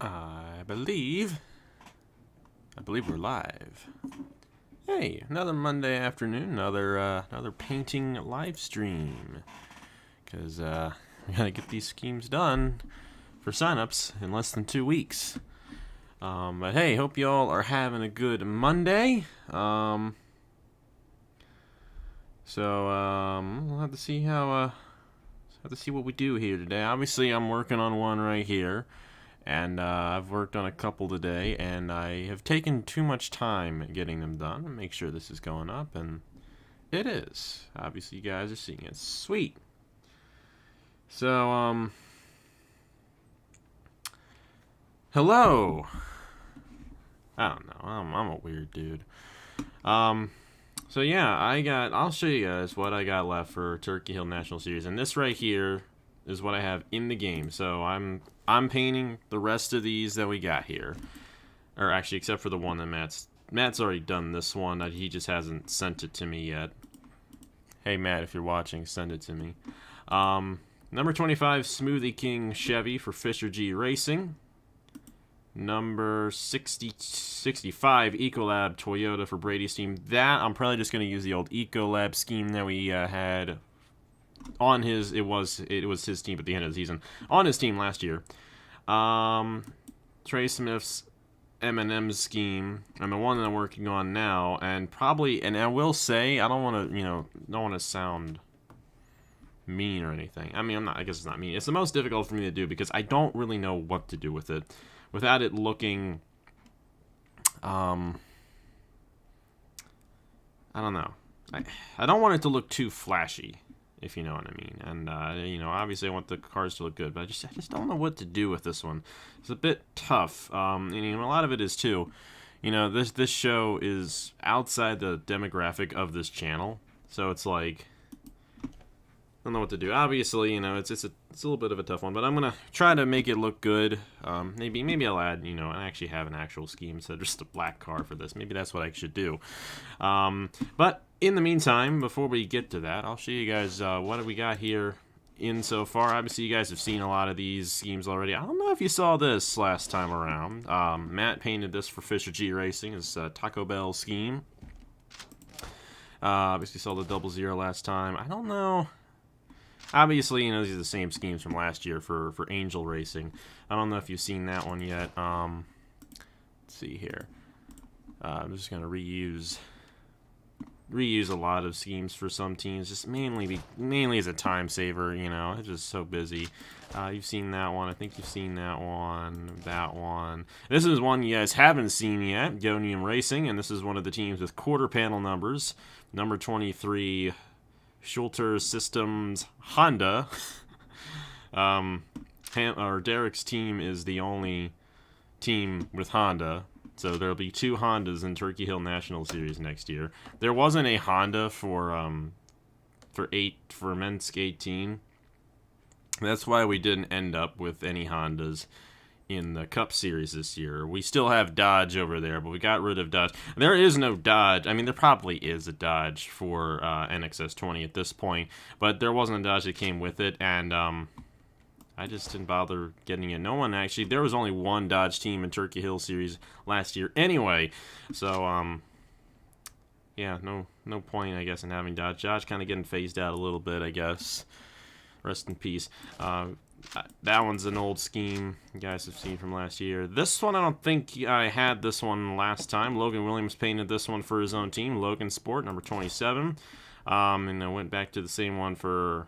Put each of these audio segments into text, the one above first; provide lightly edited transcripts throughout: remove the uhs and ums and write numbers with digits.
I believe we're live. Hey, another Monday afternoon, another painting live stream. Cause we gotta get these schemes done for signups in less than 2 weeks. But hey, hope y'all are having a good Monday. We'll have to see what we do here today. Obviously, I'm working on one right here. And I've worked on a couple today, and I have taken too much time getting them done. Make sure this is going up, and it is. Obviously, you guys are seeing it. Sweet. So, hello. I don't know. I'm a weird dude. So yeah, I'll show you guys what I got left for Turkey Hill National Series, and this right here is what I have in the game. So I'm painting the rest of these that we got here, or actually except for the one that Matt's already done this one. He just hasn't sent it to me yet. Hey Matt, if you're watching, send it to me. Number 25 Smoothie King Chevy for Fisher G Racing. Number 65 Ecolab Toyota for Brady's team. That I'm probably just going to use the old Ecolab scheme that we had on his. It was his team at the end of the season on his team last year. Trey Smith's M&M scheme, and the one that I'm working on now, and I will say, I don't want to sound mean or anything. I mean, I guess it's not mean. It's the most difficult for me to do because I don't really know what to do with it without it looking, I don't know. I don't want it to look too flashy, if you know what I mean. And, obviously I want the cars to look good, but I just don't know what to do with this one. It's a bit tough. And a lot of it is, too. This show is outside the demographic of this channel. So it's like, I don't know what to do. Obviously, it's a little bit of a tough one, but I'm going to try to make it look good. Maybe I'll add, I actually have an actual scheme instead of just a black car for this. Maybe that's what I should do. But in the meantime, before we get to that, I'll show you guys what have we got here in so far. Obviously, you guys have seen a lot of these schemes already. I don't know if you saw this last time around. Matt painted this for Fisher G Racing, his Taco Bell scheme. Obviously, saw the 00 last time. I don't know. Obviously, these are the same schemes from last year for Angel Racing. I don't know if you've seen that one yet. Let's see here. I'm just going to reuse a lot of schemes for some teams, just mainly as a time saver. It's just so busy. You've seen that one. I think you've seen that one. This is one you guys haven't seen yet, Gonium Racing, and this is one of the teams with quarter panel numbers. Number 23, Schulter Systems Honda. Derek's team is the only team with Honda. So there'll be 2 Hondas in Turkey Hill National Series next year. There wasn't a Honda for men's 18. That's why we didn't end up with any Hondas in the Cup Series this year. We still have Dodge over there, but we got rid of Dodge. There is no Dodge. I mean, there probably is a Dodge for NXS 20 at this point, but there wasn't a Dodge that came with it, and I just didn't bother getting it. No one actually. There was only one Dodge team in Turkey Hill Series last year anyway. So, yeah, no point, I guess, in having Dodge. Dodge kind of getting phased out a little bit, I guess. Rest in peace. That one's an old scheme you guys have seen from last year. This one, I don't think I had this one last time. Logan Williams painted this one for his own team, Logan Sport, number 27. And I went back to the same one for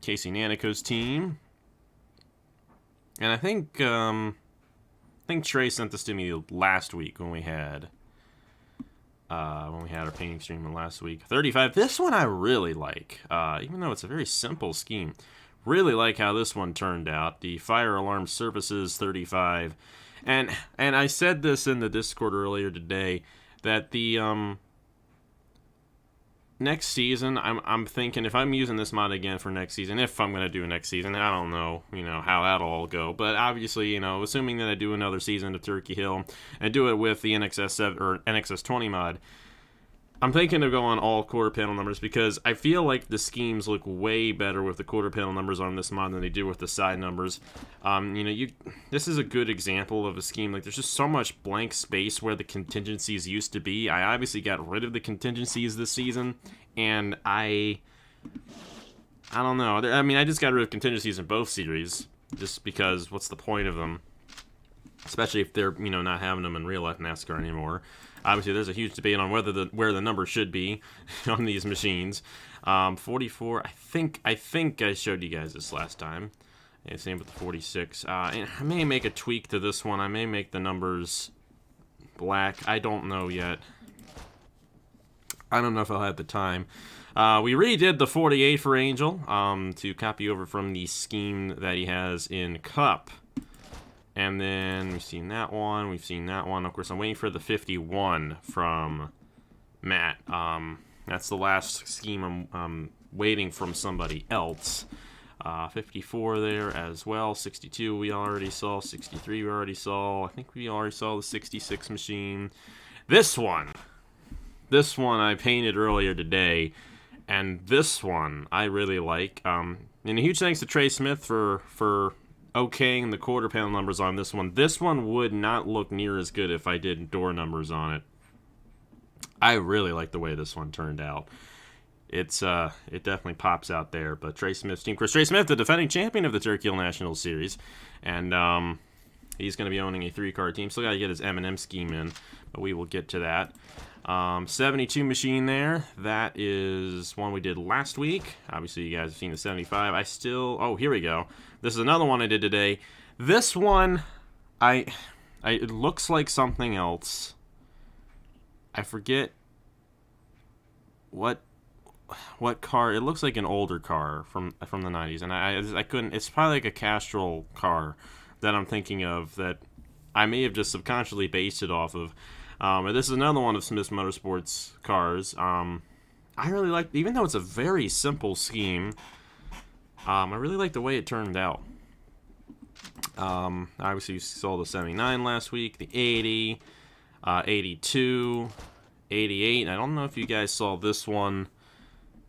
Casey Nanico's team, and I think Trey sent this to me last week when we had our painting stream last week. 35. This one I really like, even though it's a very simple scheme. Really like how this one turned out. The Fire Alarm Services 35, and I said this in the Discord earlier today that the next season, I'm thinking if I'm using this mod again for next season, if I'm going to do next season, I don't know, how that'll all go. But obviously, assuming that I do another season of Turkey Hill and do it with the NXS 7 or NXS 20 mod, I'm thinking of going all quarter panel numbers because I feel like the schemes look way better with the quarter panel numbers on this mod than they do with the side numbers. This is a good example of a scheme. Like, there's just so much blank space where the contingencies used to be. I obviously got rid of the contingencies this season, and I don't know. I mean, I just got rid of contingencies in both series just because what's the point of them? Especially if they're, not having them in real life NASCAR anymore. Obviously, there's a huge debate on where the number should be on these machines. 44. I think I showed you guys this last time. And same with the 46. And I may make a tweak to this one. I may make the numbers black. I don't know yet. I don't know if I'll have the time. We redid the 48 for Angel to copy over from the scheme that he has in Cup. And then we've seen that one. We've seen that one. Of course, I'm waiting for the 51 from Matt. That's the last scheme I'm waiting from somebody else. 54 there as well. 62 we already saw. 63 we already saw. I think we already saw the 66 machine. This one I painted earlier today. And this one I really like. And a huge thanks to Trey Smith for okaying the quarter panel numbers on this one. This one would not look near as good if I did door numbers on it. I really like the way this one turned out. It definitely pops out there. But Trey Smith's team, of course, Trey Smith, the defending champion of the Turkey Hill National Series, and he's going to be owning a 3-car team. Still got to get his M&M scheme in, but we will get to that. 72 machine there. That is one we did last week. Obviously, you guys have seen the 75. Oh, here we go. This is another one I did today. This one, it looks like something else. I forget what car. It looks like an older car from the 90s, and I couldn't. It's probably like a Castrol car that I'm thinking of that I may have just subconsciously based it off of. And this is another one of Smith's Motorsports cars. I really like, even though it's a very simple scheme, I really like the way it turned out. Obviously, you saw the 79 last week, the 80, 82, 88. I don't know if you guys saw this one,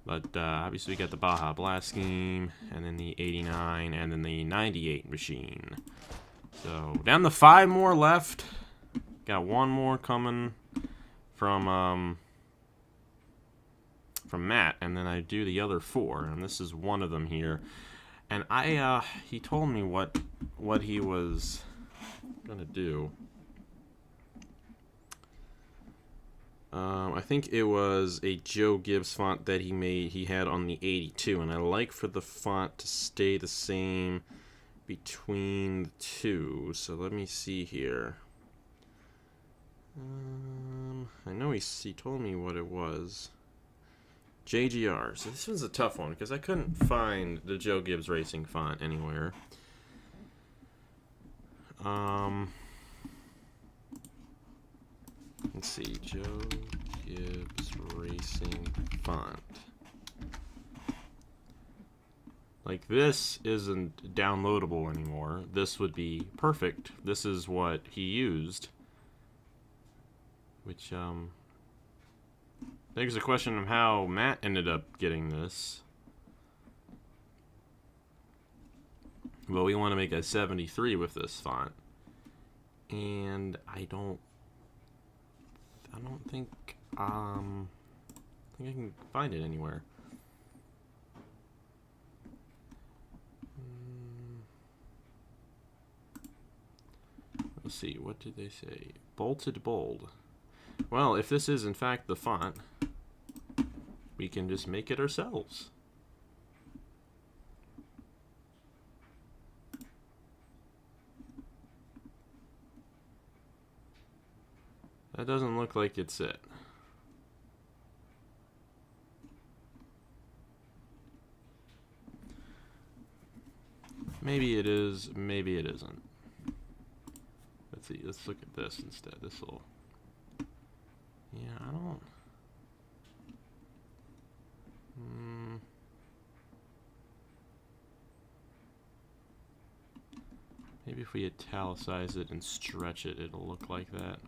but obviously we got the Baja Blast scheme, and then the 89, and then the 98 machine. So, down to 5 more left. Got one more coming from Matt, and then I do the other 4, and this is one of them here. And he told me what he was gonna do. I think it was a Joe Gibbs font that he had on the 82, and I like for the font to stay the same between the two. So let me see here. I know he told me what it was. JGR. So this was a tough one because I couldn't find the Joe Gibbs Racing font anywhere. Let's see, Joe Gibbs Racing font. Like, this isn't downloadable anymore. This would be perfect. This is what he used. Which, begs the question of how Matt ended up getting this. Well, we want to make a 73 with this font. And I don't think I can find it anywhere. Let's see, what did they say? Bolted bold. Well, if this is in fact the font, we can just make it ourselves. That doesn't look like it's it. Maybe it is, maybe it isn't. Let's see, let's look at this instead. This will... Yeah, I don't... Maybe if we italicize it and stretch it, it'll look like that.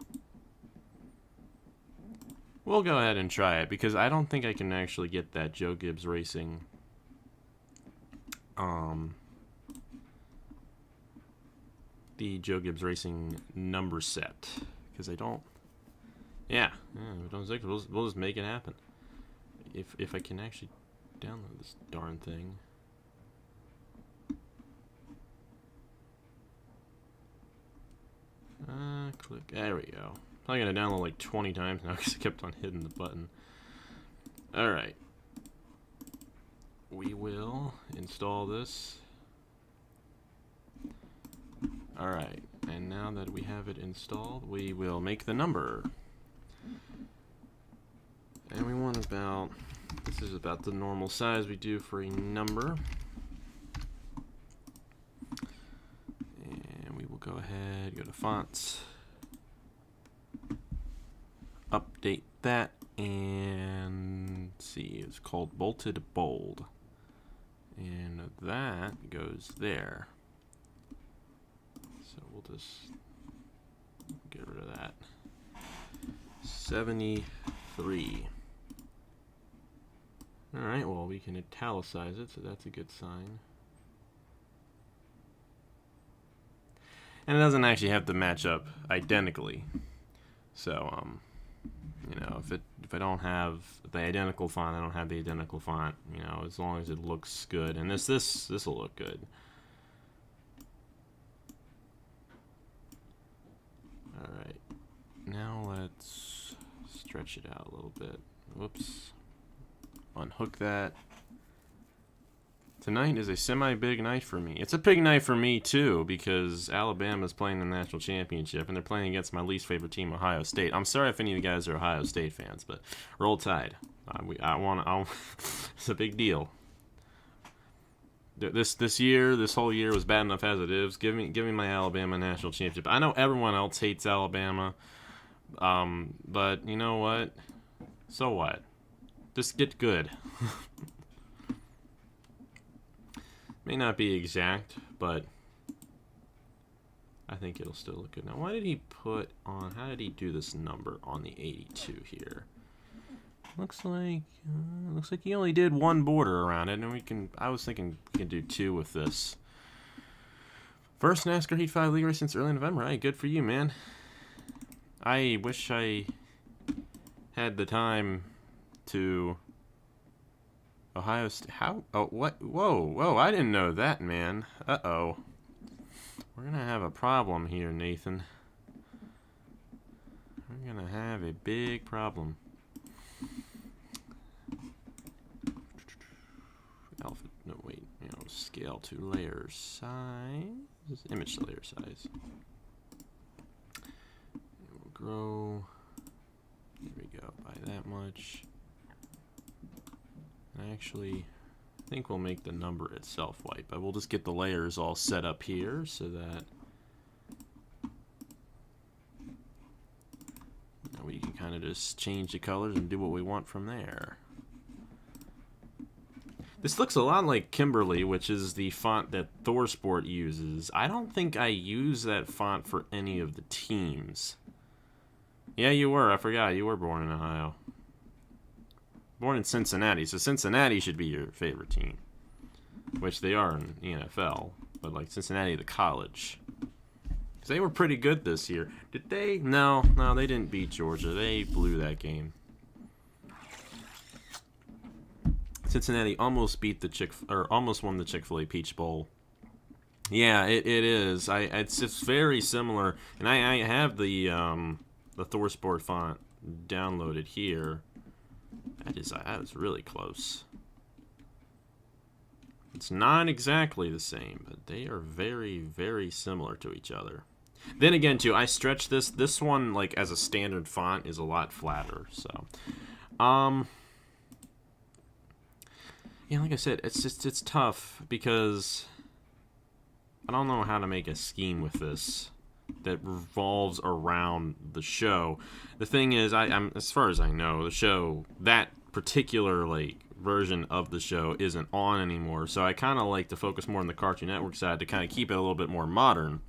We'll go ahead and try it, because I don't think I can actually get that Joe Gibbs Racing the Joe Gibbs Racing number set, because I don't. Yeah, we'll just make it happen. If I can actually download this darn thing. Click. There we go. I'm gonna download like 20 times now because I kept on hitting the button. Alright. We will install this. Alright. And now that we have it installed, we will make the number. And we want about, this is about the normal size we do for a number. And we will go ahead, go to fonts, update that, and see, it's called Bolted Bold. And that goes there. So we'll just get rid of that. 73. Alright, well, we can italicize it, so that's a good sign. And it doesn't actually have to match up identically. So, you know, if I don't have the identical font, I don't have the identical font, you know, as long as it looks good. And this will look good. Alright. Now let's stretch it out a little bit. Whoops. Unhook that. Tonight is a semi-big night for me. It's a big night for me, too, because Alabama's playing the national championship, and they're playing against my least favorite team, Ohio State. I'm sorry if any of you guys are Ohio State fans, but roll Tide. It's a big deal. This year, this whole year was bad enough as it is. Give me my Alabama national championship. I know everyone else hates Alabama, but you know what? So what? Just get good. May not be exact, but I think it'll still look good. Now, why did he put on, how did he do this number on the 82 here? Looks like he only did one border around it, and I was thinking we can do two with this. First NASCAR Heat 5 league race since early November. Hey, good for you, man. I wish I had the time to Ohio State. How? Oh, what? Whoa, I didn't know that, man. Uh-oh. We're gonna have a problem here, Nathan. We're gonna have a big problem. Alpha, no, wait, you know, scale to layer size, image to layer size. It will grow, there we go, by that much. Actually, I think we'll make the number itself white, but we'll just get the layers all set up here so that we can kind of just change the colors and do what we want from there. This looks a lot like Kimberly, which is the font that ThorSport uses. I don't think I use that font for any of the teams. Yeah, you were. I forgot. You were born in Ohio. Born in Cincinnati, so Cincinnati should be your favorite team. Which they are in the NFL. But, like, Cincinnati, the college. Because they were pretty good this year. Did they? No, they didn't beat Georgia. They blew that game. Cincinnati almost beat the almost won the Chick-fil-A Peach Bowl. Yeah, it is. It's just very similar, and I have the ThorSport font downloaded here. That was really close. It's not exactly the same, but they are very, very similar to each other. Then again, too, I stretched this. This one, like as a standard font, is a lot flatter. So, yeah, like I said, it's tough because I don't know how to make a scheme with this that revolves around the show. The thing is, I'm as far as I know, the show, that particular like version of the show isn't on anymore. So I kind of like to focus more on the Cartoon Network side to kind of keep it a little bit more modern,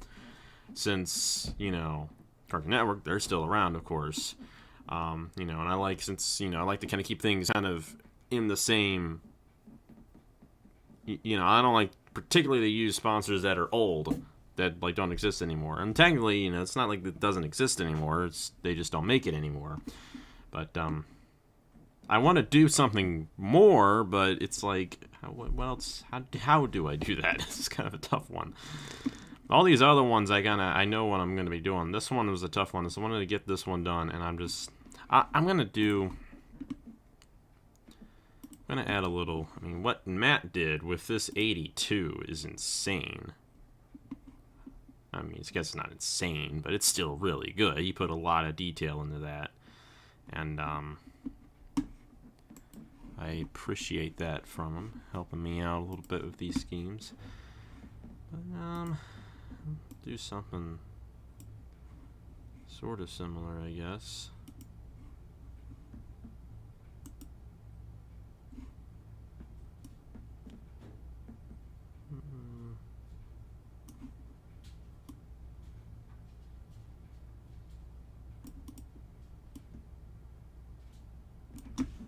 since, you know, Cartoon Network, they're still around, of course. You know, and I like, since, you know, I like to kind of keep things kind of in the same, you know, I don't like particularly to use sponsors that are old, that like don't exist anymore. And technically, you know, it's not like it doesn't exist anymore. It's they just don't make it anymore. But I want to do something more, but it's like, what else? How do I do that? It's kind of a tough one. All these other ones, I know what I'm gonna be doing. This one was a tough one, so I wanted to get this one done, and I'm gonna add a little. I mean, what Matt did with this 82 is insane. I mean, I guess it's not insane, but it's still really good. He put a lot of detail into that, and I appreciate that from him, helping me out a little bit with these schemes. But do something sort of similar, I guess.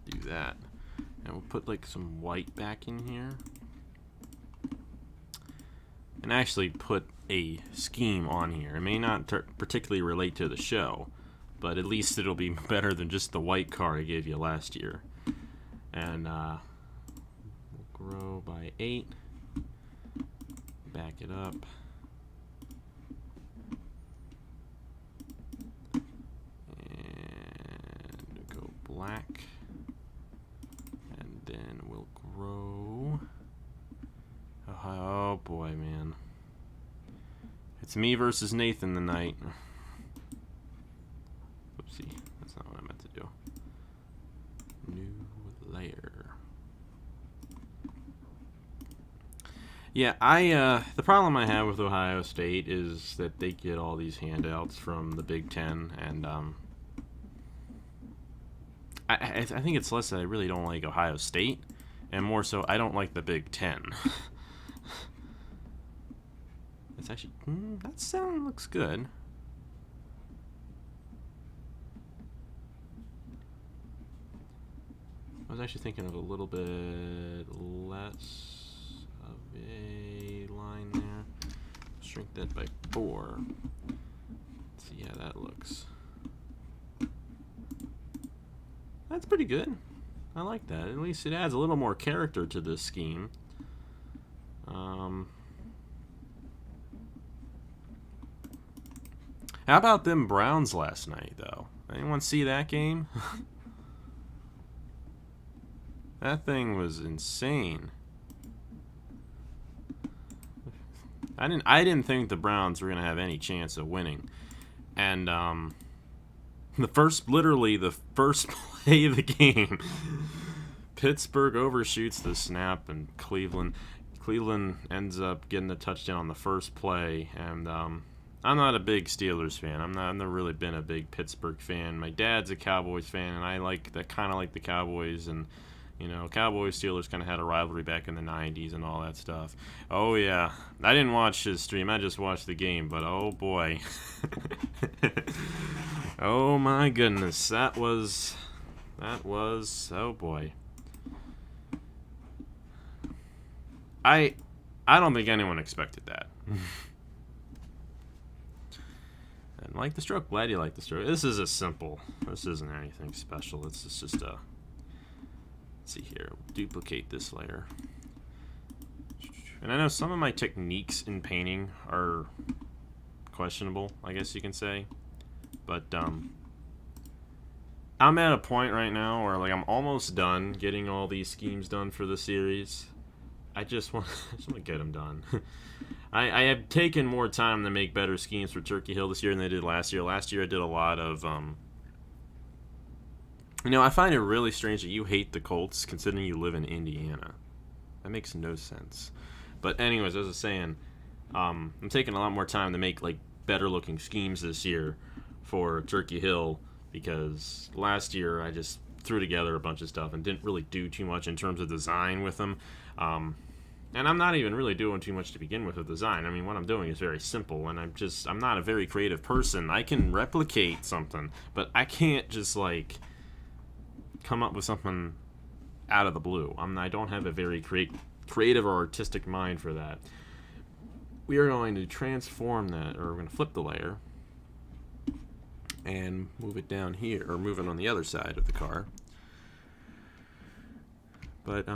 Do that. And we'll put like some white back in here. And actually put a scheme on here. It may not particularly relate to the show, but at least it'll be better than just the white car I gave you last year. And we'll grow by 8. Back it up. And go black. And then we'll grow. Oh boy, man. It's me versus Nathan tonight. Oopsie, that's not what I meant to do. New layer. Yeah, the problem I have with Ohio State is that they get all these handouts from the Big Ten, and I think it's less that I really don't like Ohio State, and more so I don't like the Big Ten. It's actually, that sound looks good. I was actually thinking of a little bit less of a line there. Shrink that by 4. Let's see how that looks. That's pretty good. I like that. At least it adds a little more character to this scheme. How about them Browns last night, though? Anyone see that game? That thing was insane. I didn't think the Browns were gonna have any chance of winning, and literally the first play of the game, Pittsburgh overshoots the snap, and Cleveland ends up getting a touchdown on the first play, and I'm not a big Steelers fan. I've never really been a big Pittsburgh fan. My dad's a Cowboys fan, and I kind of like the Cowboys, and you know, Cowboys Steelers kind of had a rivalry back in the 90s and all that stuff. Oh yeah, I didn't watch his stream. I just watched the game, but oh boy. Oh my goodness, that was oh boy. I don't think anyone expected that. And like the stroke. Glad you like the stroke. This isn't anything special. This is just a, let's see here, duplicate this layer. And I know some of my techniques in painting are questionable, I guess you can say. But I'm at a point right now where like I'm almost done getting all these schemes done for the series. I just want to get them done. I have taken more time to make better schemes for Turkey Hill this year than I did last year. Last year I did a lot of, you know, I find it really strange that you hate the Colts considering you live in Indiana. That makes no sense. But anyways, as I was saying, I'm taking a lot more time to make like better looking schemes this year for Turkey Hill, because last year I just threw together a bunch of stuff and didn't really do too much in terms of design with them. And I'm not even really doing too much to begin with design. I mean, what I'm doing is very simple, and I'm not a very creative person. I can replicate something, but I can't just, like, come up with something out of the blue. I don't have a very creative or artistic mind for that. We are going to transform that, or we're going to flip the layer and move it down here, or move it on the other side of the car. But,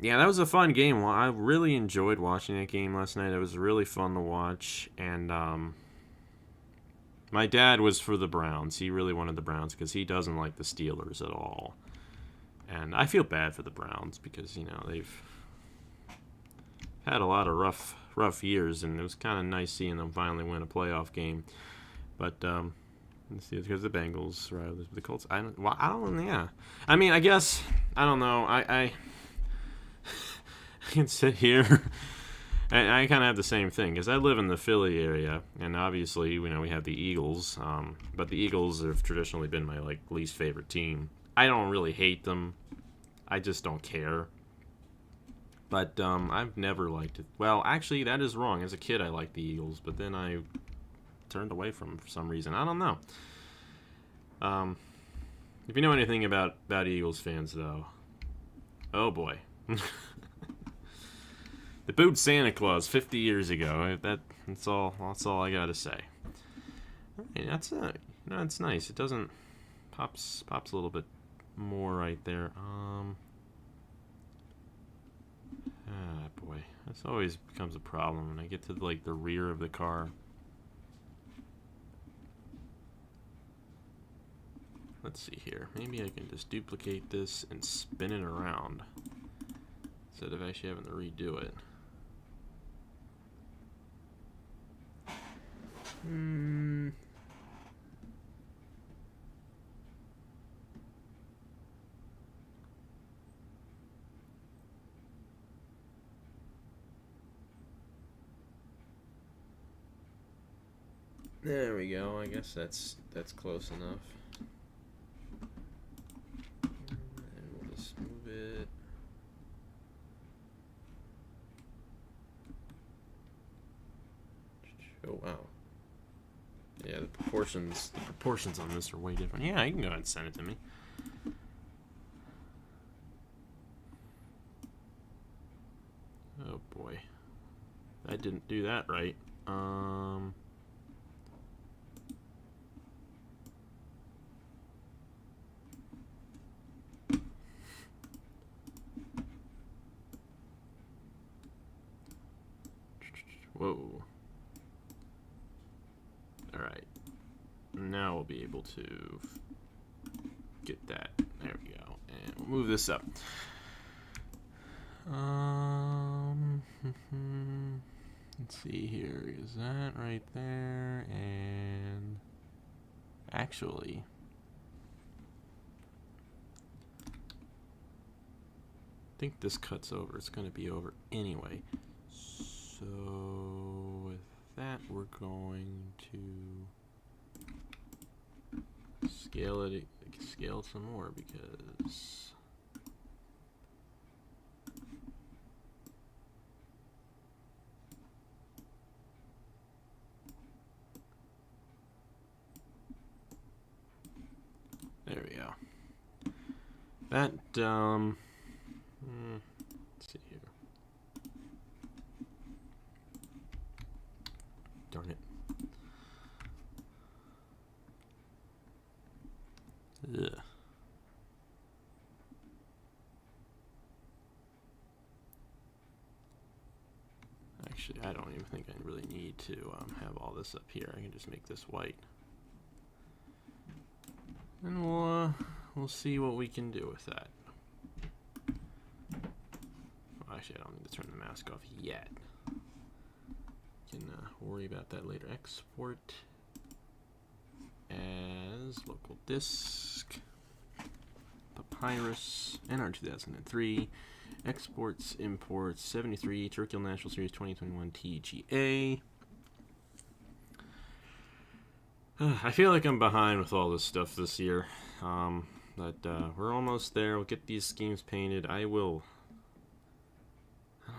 yeah, that was a fun game. I really enjoyed watching that game last night. It was really fun to watch, and, my dad was for the Browns. He really wanted the Browns because he doesn't like the Steelers at all. And I feel bad for the Browns because, you know, they've had a lot of rough years, and it was kind of nice seeing them finally win a playoff game. But let's see, because the Bengals, right? The Colts. I don't. Yeah. I mean, I guess I don't know. I can sit here. And I kind of have the same thing because I live in the Philly area, and obviously, you know, we have the Eagles. But the Eagles have traditionally been my least favorite team. I don't really hate them. I just don't care. But I've never liked it. Well, actually, that is wrong. As a kid, I liked the Eagles, but then I turned away from them for some reason. I don't know. If you know anything about Eagles fans, though, oh boy. They booed Santa Claus 50 years ago. That's all I gotta say. I mean, that's nice. It doesn't pops a little bit more right there. Boy, this always becomes a problem when I get to the rear of the car. Let's see here. Maybe I can just duplicate this and spin it around instead of actually having to redo it. There we go. I guess that's close enough. And we'll just move it. Oh wow. Yeah, the proportions on this are way different. Yeah, you can go ahead and send it to me. Oh boy. I didn't do that right. Whoa. Alright. Now we'll be able to get that. There we go. And we'll move this up. Let's see here. Is that right there? And actually, I think this cuts over. It's going to be over anyway. So with that, we're going to scale some more because there we go. That let's see here. Darn it. Ugh. Actually, I don't even think I really need to have all this up here. I can just make this white. And we'll see what we can do with that. Well, actually, I don't need to turn the mask off yet. We can worry about that later. Export as local disk. Papyrus NR 2003. Exports, imports, 73, Turkey National Series 2021 TGA. I feel like I'm behind with all this stuff this year, but we're almost there. We'll get these schemes painted. I don't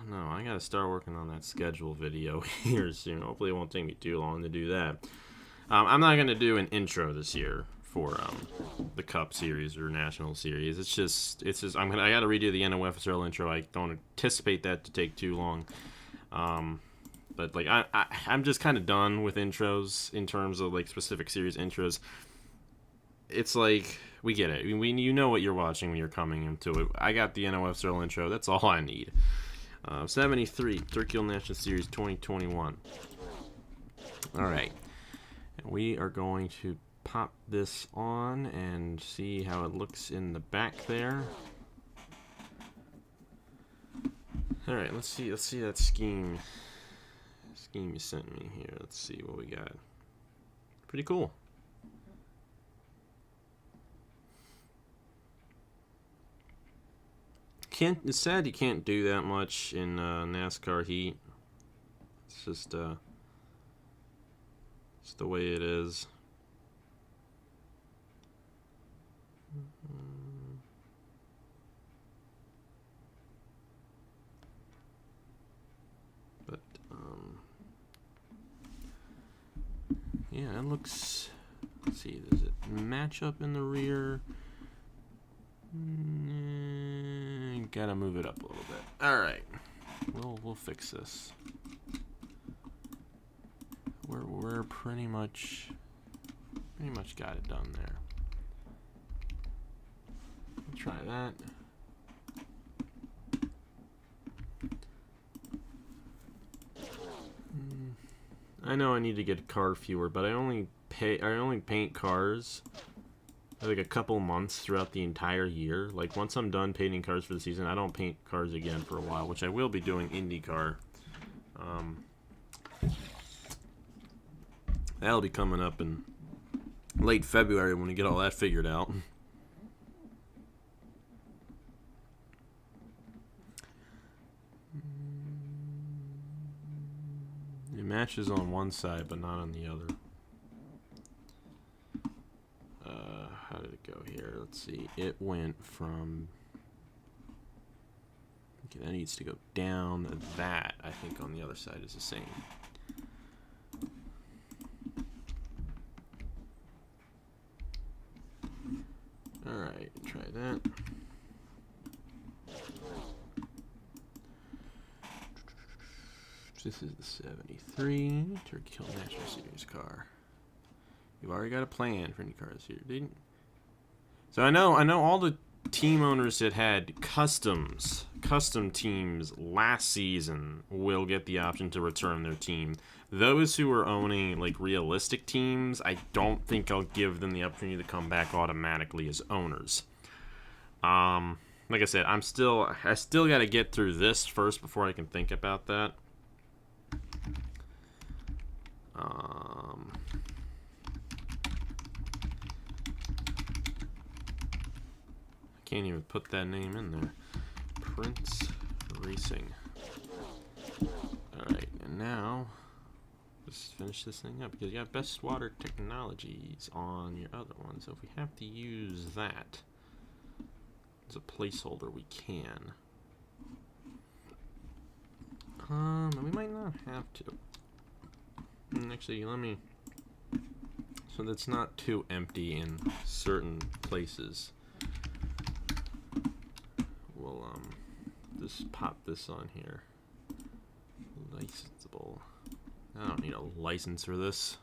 don't know. I gotta start working on that schedule video here soon. Hopefully it won't take me too long to do that. I'm not gonna do an intro this year for the Cup Series or National Series. It's just I gotta redo the NOFSL intro. I don't anticipate that to take too long. But like I'm just kind of done with intros in terms of like specific series intros. It's like we get it. You know what you're watching when you're coming into it. I got the NOFSL intro. That's all I need. 73 Turkey National Series 2021. All right, and we are going to pop this on and see how it looks in the back there. All right, let's see that scheme you sent me here. Let's see what we got. Pretty cool. It's sad you can't do that much in NASCAR Heat. It's just it's the way it is. But yeah, it looks. Let's see, does it match up in the rear? Gotta move it up a little bit. All right, we'll fix this. We're pretty much got it done there. We'll try that. I know I need to get a car viewer, but I only paint cars like a couple months throughout the entire year. Like once I'm done painting cars for the season, I don't paint cars again for a while, which I will be doing IndyCar. That'll be coming up in late February when we get all that figured out. It matches on one side, but not on the other. How did it go here? Let's see. It went from... Okay, that needs to go down. That, I think, on the other side is the same. Alright, try that. This is the 73 Turkey Hill National Series car. You've already got a plan for any cars here, didn't you? So I know all the team owners that had custom teams last season will get the option to return their team. Those who are owning like realistic teams, I don't think I'll give them the opportunity to come back automatically as owners. Like I said, I still got to get through this first before I can think about that. Can't even put that name in there. Prince Racing. Alright, and now let's finish this thing up because you have Best Water Technologies on your other one. So if we have to use that as a placeholder, we can. We might not have to. Actually, let me. So that's not too empty in certain places. We'll just pop this on here. Licensable. I don't need a license for this.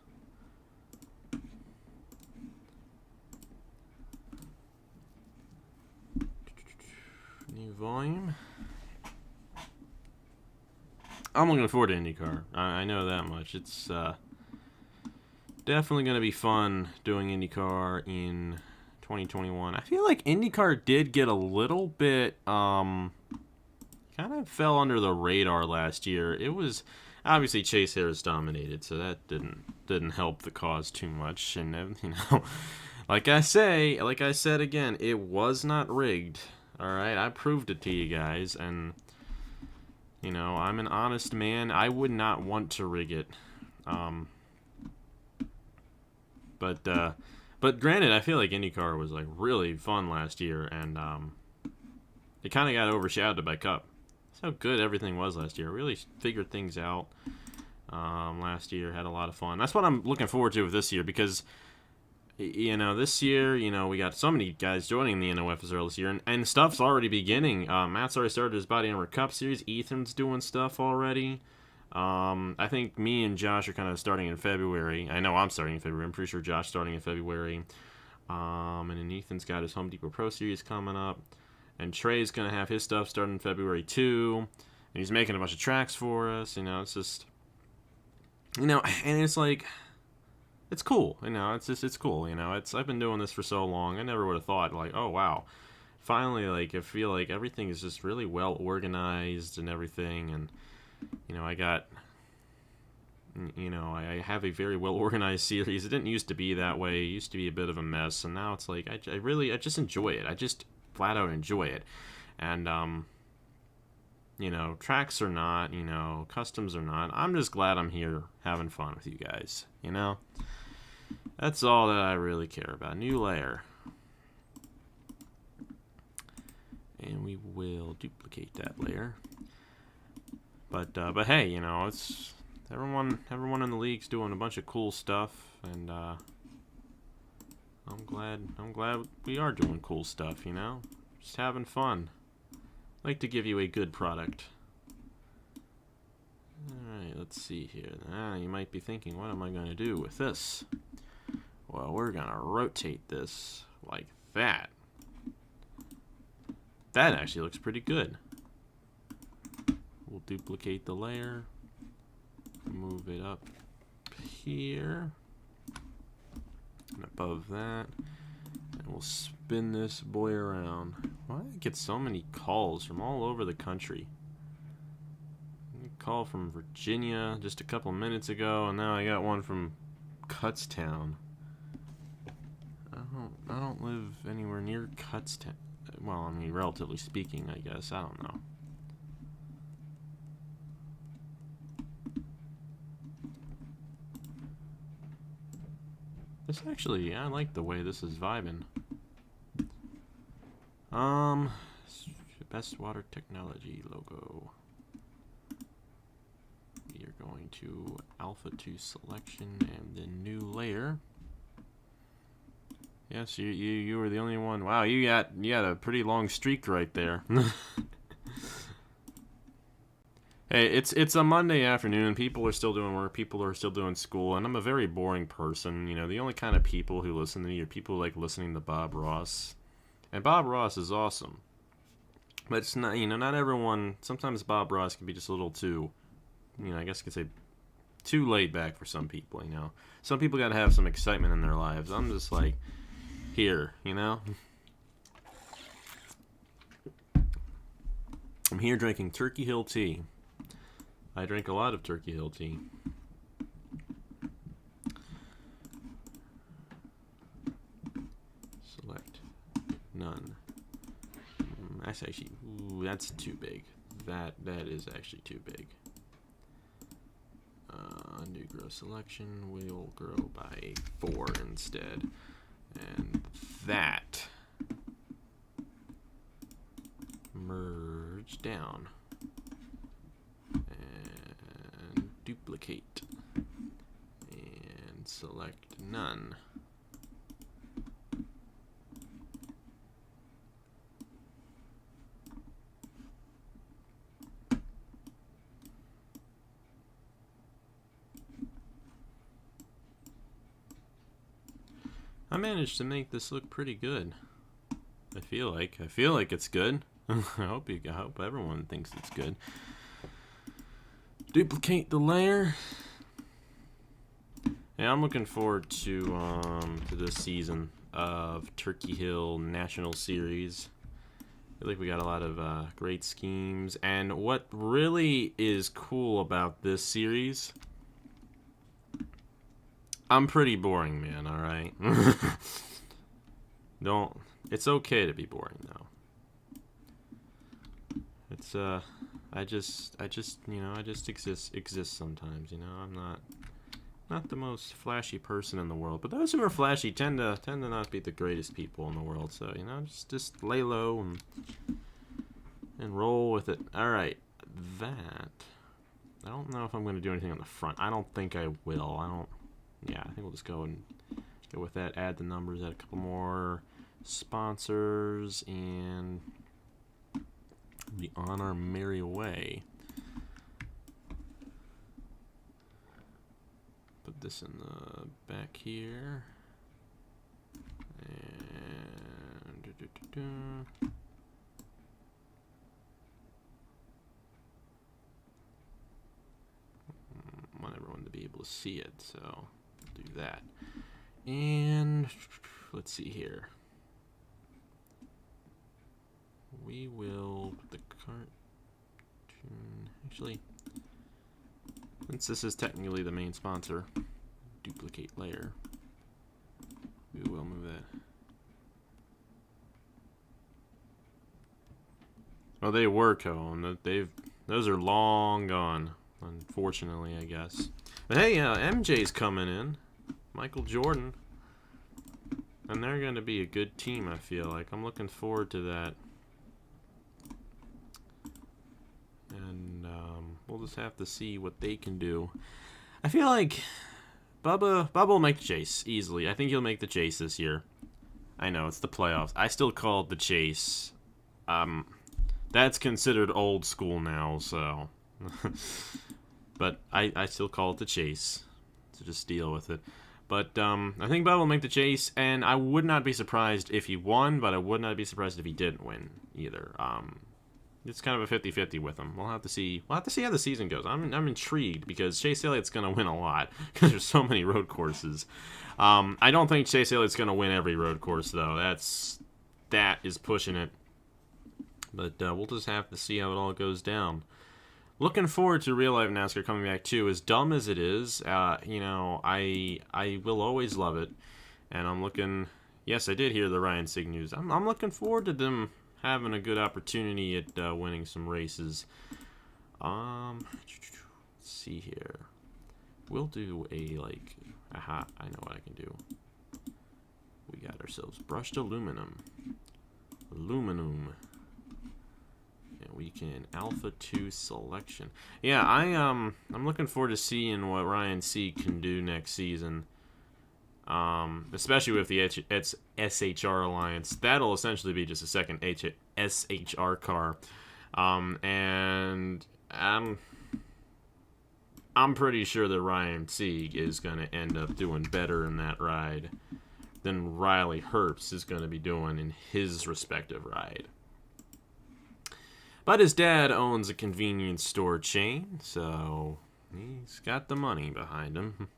New volume. I'm looking forward to IndyCar. I know that much. It's definitely going to be fun doing IndyCar in 2021. I feel like IndyCar did get a little bit kind of fell under the radar last year. It was obviously Chase Harris dominated, so that didn't help the cause too much. And you know, like I said again, it was not rigged. All right, I proved it to you guys, and you know, I'm an honest man. I would not want to rig it. But granted, I feel like IndyCar was like really fun last year, and it kind of got overshadowed by Cup. That's how good everything was last year. I really figured things out last year. Had a lot of fun. That's what I'm looking forward to with this year because, you know, this year, you know, we got so many guys joining the NOFSL this year, and stuff's already beginning. Matt's already started his Body Armor Cup series. Ethan's doing stuff already. I think me and Josh are kind of starting in February. I know I'm starting in February. I'm pretty sure Josh's starting in February. And then Ethan's got his Home Depot Pro Series coming up. And Trey's going to have his stuff starting in February too. And he's making a bunch of tracks for us. You know, it's just, you know, and it's like, it's cool. You know, it's cool. You know, I've been doing this for so long. I never would have thought, like, oh, wow. Finally, like, I feel like everything is just really well organized and everything. And, you know, I have a very well organized series. It didn't used to be that way. It used to be a bit of a mess, and now it's like I just enjoy it. I just flat out enjoy it. And you know, tracks or not, you know, customs or not, I'm just glad I'm here having fun with you guys. You know, that's all that I really care about. New layer, and we will duplicate that layer. But hey, you know, it's everyone in the league's doing a bunch of cool stuff, and I'm glad we are doing cool stuff, you know? Just having fun. Like to give you a good product. Alright, let's see here. You might be thinking, what am I going to do with this? Well, we're going to rotate this like that. That actually looks pretty good. We'll duplicate the layer, move it up here, and above that, and we'll spin this boy around. Why do I get so many calls from all over the country? A call from Virginia just a couple minutes ago, and now I got one from Kutztown. I don't live anywhere near Kutztown. Well, I mean, relatively speaking, I guess. I don't know. This actually, I like the way this is vibing. Best water technology logo. We are going to alpha to selection and then new layer. Yes, you were the only one. Wow, you had a pretty long streak right there. Hey, it's a Monday afternoon. People are still doing work. People are still doing school, and I'm a very boring person. You know, the only kind of people who listen to me are people who like listening to Bob Ross, and Bob Ross is awesome. But it's not, you know, not everyone. Sometimes Bob Ross can be just a little too, you know, I guess you could say, too laid back for some people. You know, some people got to have some excitement in their lives. I'm just like, here, you know. I'm here drinking Turkey Hill tea. I drink a lot of Turkey Hill tea. Select none. That's actually, ooh, that's too big. That is actually too big. New grow selection. We'll grow by 4 instead, and that merge down. Duplicate and select none. I managed to make this look pretty good. I feel like it's good. I hope everyone thinks it's good. Duplicate the layer. Yeah, I'm looking forward to this season of Turkey Hill National Series. I feel like we got a lot of great schemes, and what really is cool about this series, I'm pretty boring, man. All right, don't. It's okay to be boring, though. It's I just you know, I just exist sometimes, you know. I'm not the most flashy person in the world, but those who are flashy tend to not be the greatest people in the world. So, you know, just lay low and roll with it. All right. that, I don't know if I'm going to do anything on the front. I don't think I will. Yeah, I think we'll just go and go with that. Add the numbers, add a couple more sponsors, and be on our merry way. Put this in the back here. And want everyone to be able to see it, so do that. And let's see here. We will put the cartoon. Actually, since this is technically the main sponsor, duplicate layer. We will move that. Oh, they were Cone. Those are long gone, unfortunately, I guess. But hey, MJ's coming in. Michael Jordan. And they're going to be a good team, I feel like. I'm looking forward to that. And we'll just have to see what they can do. I feel like Bubba will make the chase easily. I think he'll make the chase this year. I know, it's the playoffs. I still call it the chase. That's considered old school now, so. But I still call it the chase. So just deal with it. But I think Bubba will make the chase, and I would not be surprised if he won, but I would not be surprised if he didn't win either. It's kind of a 50-50 with him. We'll have to see. We'll have to see how the season goes. I'm intrigued because Chase Elliott's going to win a lot because there's so many road courses. I don't think Chase Elliott's going to win every road course though. That is pushing it. But we'll just have to see how it all goes down. Looking forward to real life NASCAR coming back too. As dumb as it is, you know, I will always love it, and I'm looking. Yes, I did hear the Ryan Sieg news. I'm looking forward to them having a good opportunity at winning some races. Let's see here. We'll do a aha. I know what I can do. We got ourselves brushed aluminum. And we can Alpha 2 selection. Yeah, I'm looking forward to seeing what Ryan Sieg can do next season. Especially with the SHR Alliance. That'll essentially be just a second SHR car. And I'm pretty sure that Ryan Sieg is going to end up doing better in that ride than Riley Herbst is going to be doing in his respective ride. But his dad owns a convenience store chain, so he's got the money behind him.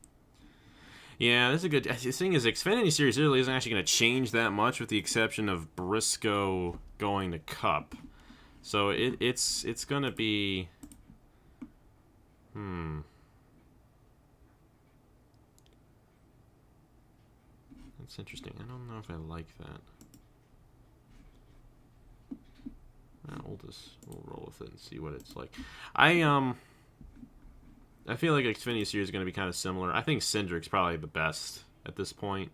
Yeah, this is a good. The thing is, Xfinity Series really isn't actually going to change that much, with the exception of Briscoe going to Cup. So it's going to be. That's interesting. I don't know if I like that. We'll roll with it and see what it's like. I feel like Xfinity Series is going to be kind of similar. I think Cindric's probably the best at this point.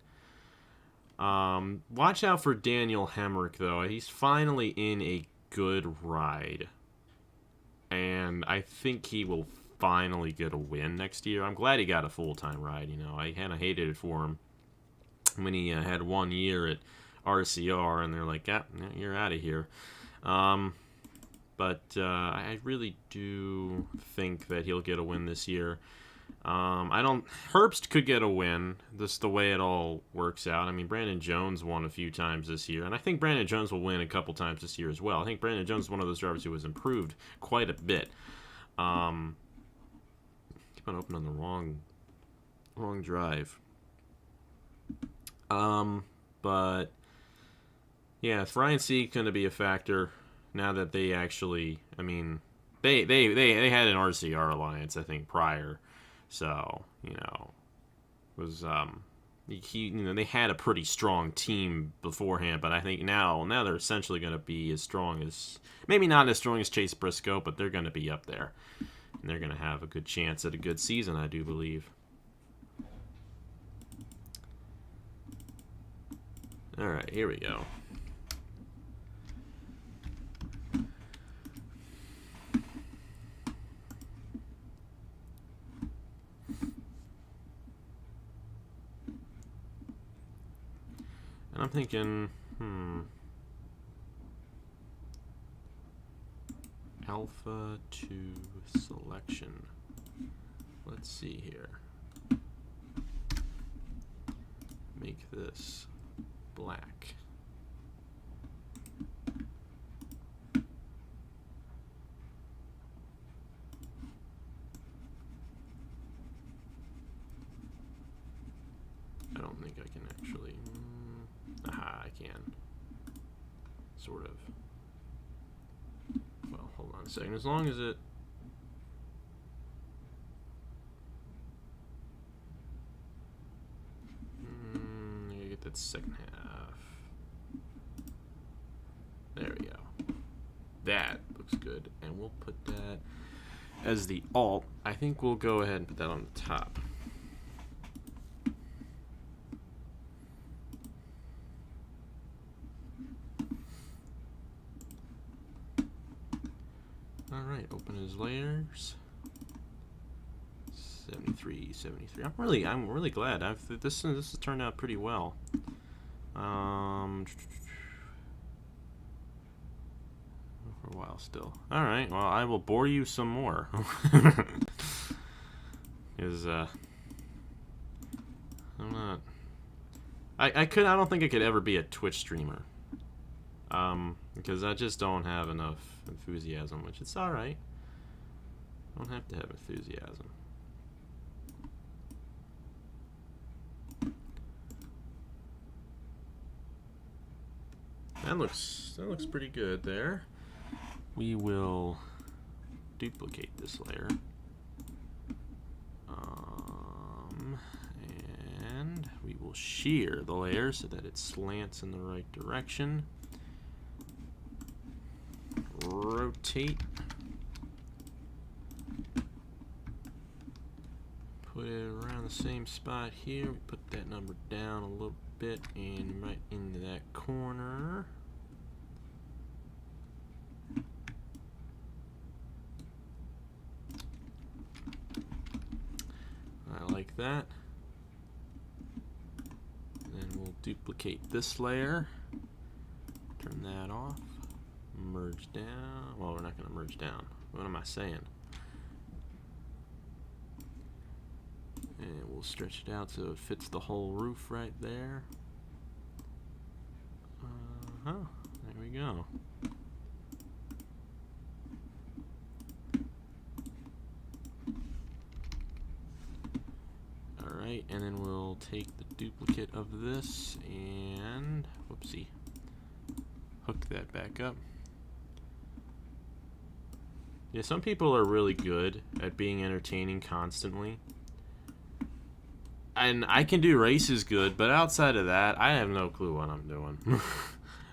Watch out for Daniel Hemrick, though. He's finally in a good ride. And I think he will finally get a win next year. I'm glad he got a full-time ride, you know. I kind of hated it for him when he had 1 year at RCR, and they're like, yeah, you're out of here. But I really do think that he'll get a win this year. Herbst could get a win, just the way it all works out. I mean, Brandon Jones won a few times this year, and I think Brandon Jones will win a couple times this year as well. I think Brandon Jones is one of those drivers who has improved quite a bit. Keep on opening the wrong drive. But yeah, if Ryan Sieg going to be a factor now that they actually, I mean, they had an RCR alliance, I think, prior. So, you know, it was they had a pretty strong team beforehand, but I think now they're essentially going to be as strong as, maybe not as strong as Chase Briscoe, but they're going to be up there. And they're going to have a good chance at a good season, I do believe. All right, here we go. And I'm thinking, alpha to selection. Let's see here. Make this black. I don't think I can actually. Aha, I can. Sort of. Well, hold on a second. As long as it. I gotta get that second half. There we go. That looks good. And we'll put that as the alt. I think we'll go ahead and put that on the top. Alright, open his layers. 73, 73. I'm really glad. This has turned out pretty well. For a while still. Alright, well, I will bore you some more. Because, I'm not... I don't think I could ever be a Twitch streamer. Because I just don't have enough enthusiasm, which it's alright. I don't have to have enthusiasm. That looks pretty good there. We will duplicate this layer. And we will shear the layer so that it slants in the right direction. Rotate. Put it around the same spot here. We put that number down a little bit and right into that corner. I like that. And then we'll duplicate this layer. Turn that off. Merge down. Well, we're not going to merge down. What am I saying? And we'll stretch it out so it fits the whole roof right there. There we go. Alright, and then we'll take the duplicate of this and, whoopsie, hook that back up. Yeah, some people are really good at being entertaining constantly. And I can do races good, but outside of that, I have no clue what I'm doing.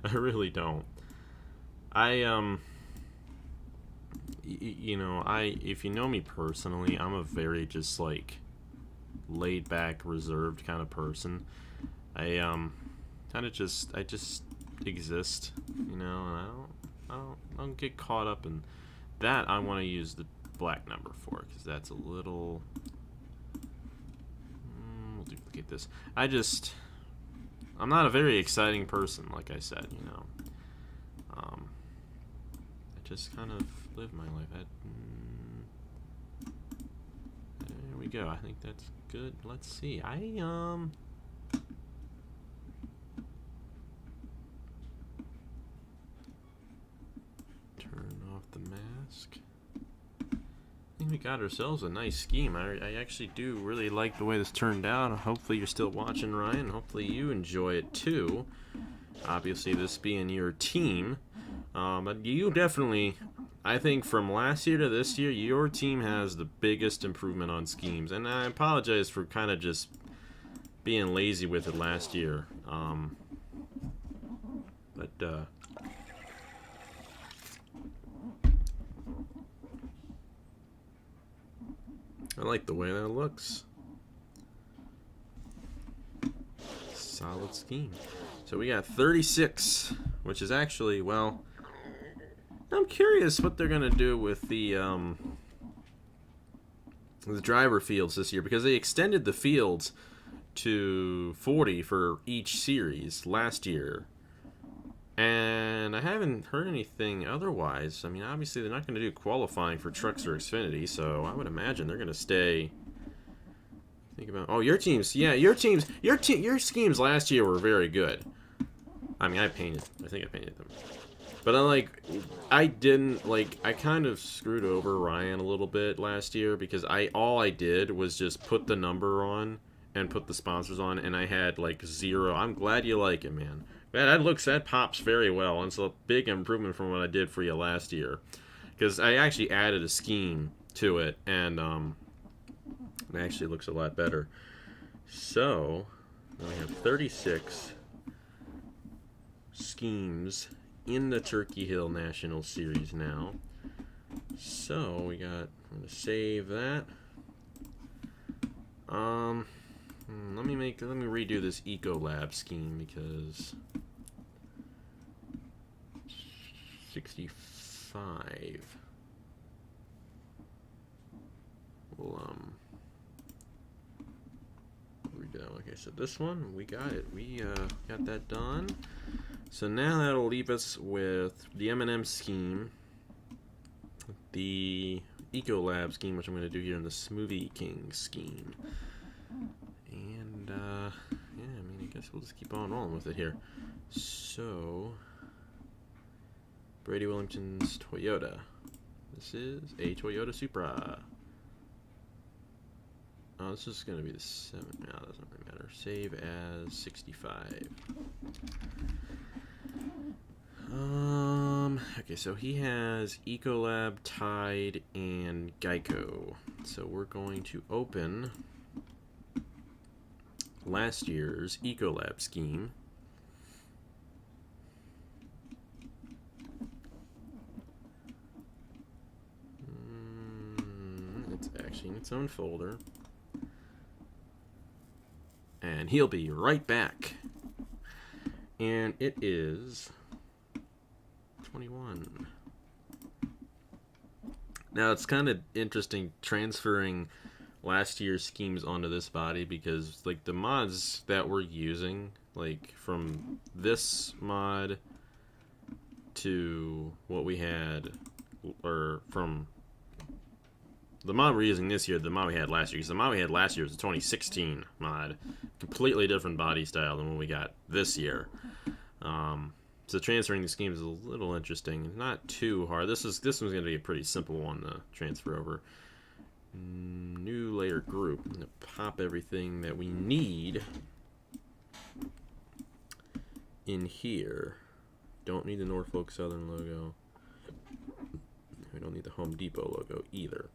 I really don't. You know, if you know me personally, I'm a very just like laid back, reserved kind of person. I just exist, you know, and I don't get caught up in that. I want to use the black number for it because that's a little. We'll duplicate this. I'm not a very exciting person, like I said, you know. I just kind of live my life. There we go. I think that's good. Let's see. Turn off the mask. I think we got ourselves a nice scheme. I actually do really like the way this turned out. Hopefully you're still watching, Ryan. Hopefully you enjoy it too. Obviously this being your team. But you definitely, I think from last year to this year, your team has the biggest improvement on schemes. And I apologize for kind of just being lazy with it last year. I like the way that looks. Solid scheme. So we got 36, which is actually, well, I'm curious what they're gonna do with the driver fields this year, because they extended the fields to 40 for each series last year. And I haven't heard anything otherwise. I mean, obviously they're not going to do qualifying for Trucks or Xfinity, so I would imagine they're going to stay. Think about your teams. Yeah, your schemes last year were very good. I mean, I think I painted them. But I kind of screwed over Ryan a little bit last year because all I did was just put the number on and put the sponsors on, and I had like 0. I'm glad you like it, man. That pops very well, and it's a big improvement from what I did for you last year. Because I actually added a scheme to it, and it actually looks a lot better. So, we have 36 schemes in the Turkey Hill National Series now. So, I'm going to save that. Let me redo this Ecolab scheme because 65. We'll redo that. Okay, so this one we got it. We got that done. So now that'll leave us with the M&M scheme, the Ecolab scheme, which I'm going to do here in the Smoothie King scheme. And, yeah, I mean, I guess we'll just keep on rolling with it here. So, Brady Wellington's Toyota. This is a Toyota Supra. Oh, this is going to be the 7. No, it doesn't really matter. Save as 65. Okay, so he has Ecolab, Tide, and Geico. So we're going to open last year's Ecolab scheme. It's actually in its own folder. And he'll be right back. And it is 21. Now it's kind of interesting transferring last year's schemes onto this body because like the mods that we're using, like from this mod to what we had, or from the mod we're using this year, the mod we had last year. Because the mod we had last year was a 2016 mod, completely different body style than what we got this year. So transferring the schemes is a little interesting. Not too hard. This one's going to be a pretty simple one to transfer over. New layer group. I'm going to pop everything that we need in here. Don't need the Norfolk Southern logo. We don't need the Home Depot logo either.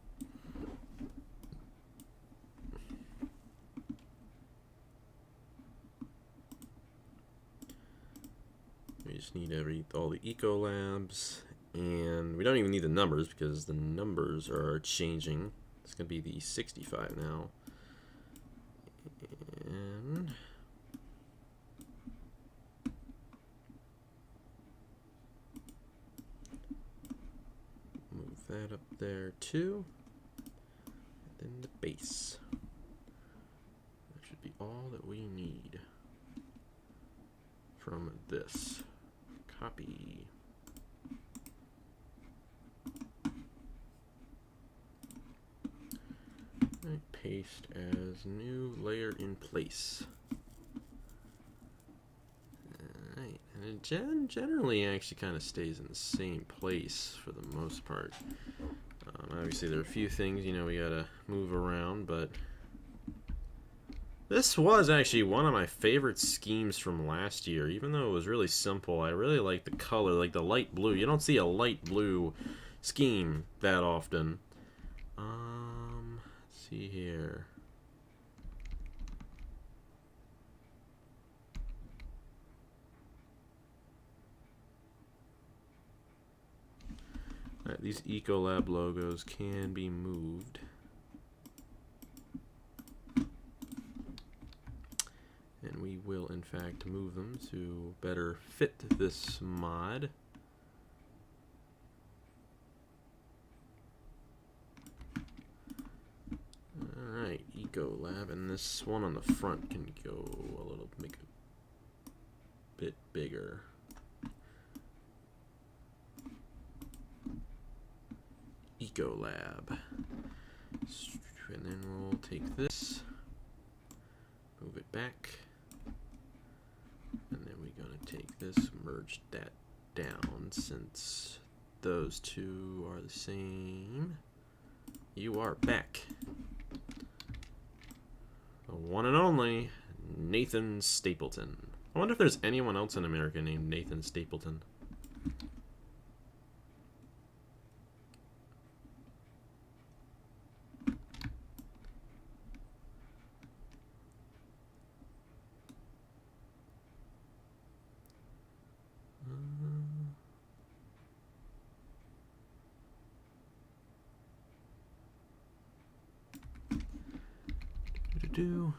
We just need all the Ecolabs, and we don't even need the numbers because the numbers are changing. It's going to be the 65 now. And move that up there too. And then the base. That should be all that we need from this. Copy. Right, paste as new layer in place. Alright, and it generally actually kind of stays in the same place for the most part. Obviously there are a few things, we gotta move around, but this was actually one of my favorite schemes from last year. Even though it was really simple, I really like the color, like the light blue. You don't see a light blue scheme that often. Let's see here. Alright, these Ecolab logos can be moved. And we will, in fact, move them to better fit this mod. Alright, Ecolab, and And this one on the front can go a little, make a bit bigger. Ecolab. And then we'll take this, move it back, and then we're going to take this, merge that down since those two are the same. You are back. The one and only Nathan Stapleton. I wonder if there's anyone else in America named Nathan Stapleton.